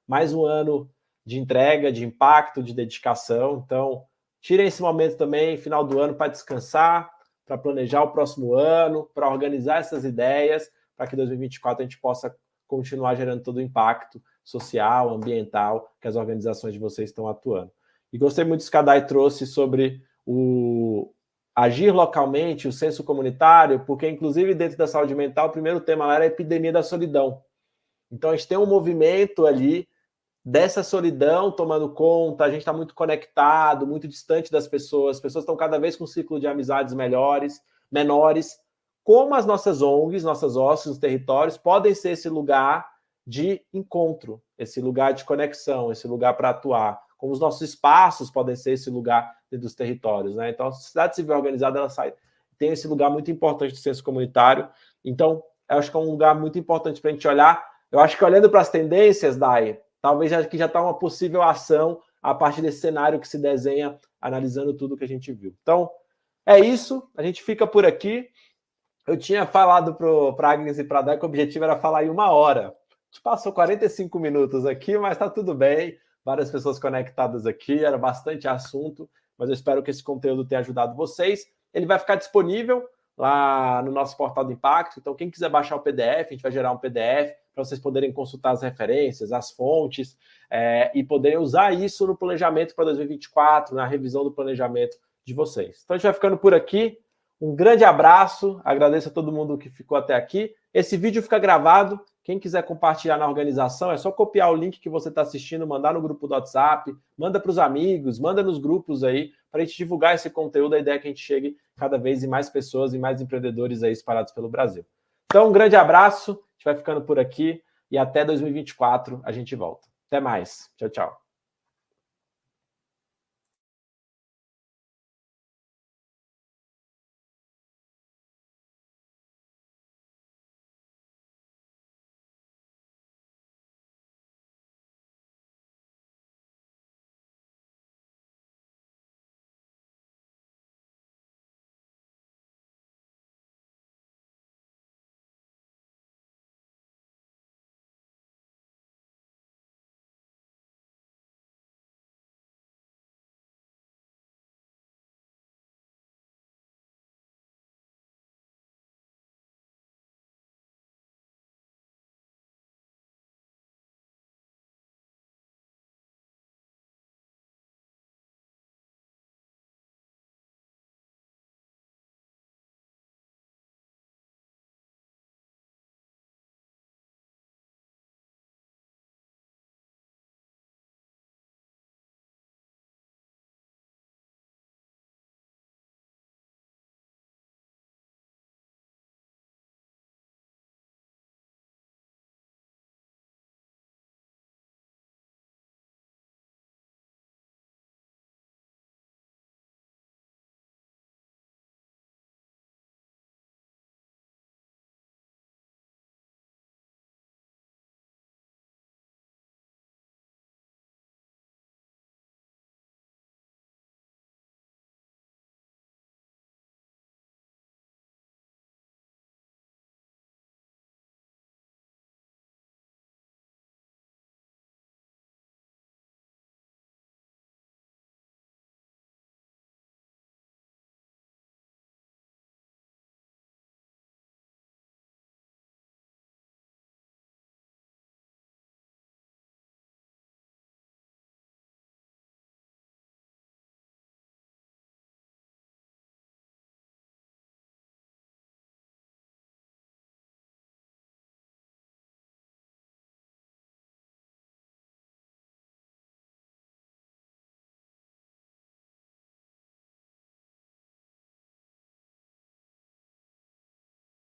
Mais um ano de entrega, de impacto, de dedicação. Então, tirem esse momento também, final do ano, para descansar, para planejar o próximo ano, para organizar essas ideias, para que em 2024 a gente possa continuar gerando todo o impacto social, ambiental que as organizações de vocês estão atuando. E gostei muito do que a Day trouxe sobre o agir localmente, o senso comunitário, porque, inclusive, dentro da saúde mental, o primeiro tema lá era a epidemia da solidão. Então, a gente tem um movimento ali dessa solidão tomando conta, a gente está muito conectado, muito distante das pessoas, as pessoas estão cada vez com um ciclo de amizades menores. Como as nossas ONGs, nossas OSCs, os territórios, podem ser esse lugar de encontro, esse lugar de conexão, esse lugar para atuar. Como os nossos espaços podem ser esse lugar dentro dos territórios, né? Então, a sociedade civil organizada, ela tem esse lugar muito importante do senso comunitário. Então, eu acho que é um lugar muito importante para a gente olhar. Eu acho que olhando para as tendências, Day, talvez aqui já está uma possível ação a partir desse cenário que se desenha, analisando tudo que a gente viu. Então, é isso. A gente fica por aqui. Eu tinha falado para a Agnes e para a Day que o objetivo era falar em 1 hora. A gente passou 45 minutos aqui, mas está tudo bem. Várias pessoas conectadas aqui, era bastante assunto, mas eu espero que esse conteúdo tenha ajudado vocês. Ele vai ficar disponível lá no nosso portal do Impacto, então quem quiser baixar o PDF, a gente vai gerar um PDF para vocês poderem consultar as referências, as fontes, e poderem usar isso no planejamento para 2024, na revisão do planejamento de vocês. Então a gente vai ficando por aqui. Um grande abraço, agradeço a todo mundo que ficou até aqui. Esse vídeo fica gravado. Quem quiser compartilhar na organização, é só copiar o link que você está assistindo, mandar no grupo do WhatsApp, manda para os amigos, manda nos grupos aí, para a gente divulgar esse conteúdo. A ideia é que a gente chegue cada vez em mais pessoas e mais empreendedores aí espalhados pelo Brasil. Então, um grande abraço, a gente vai ficando por aqui e até 2024 a gente volta. Até mais. Tchau, tchau.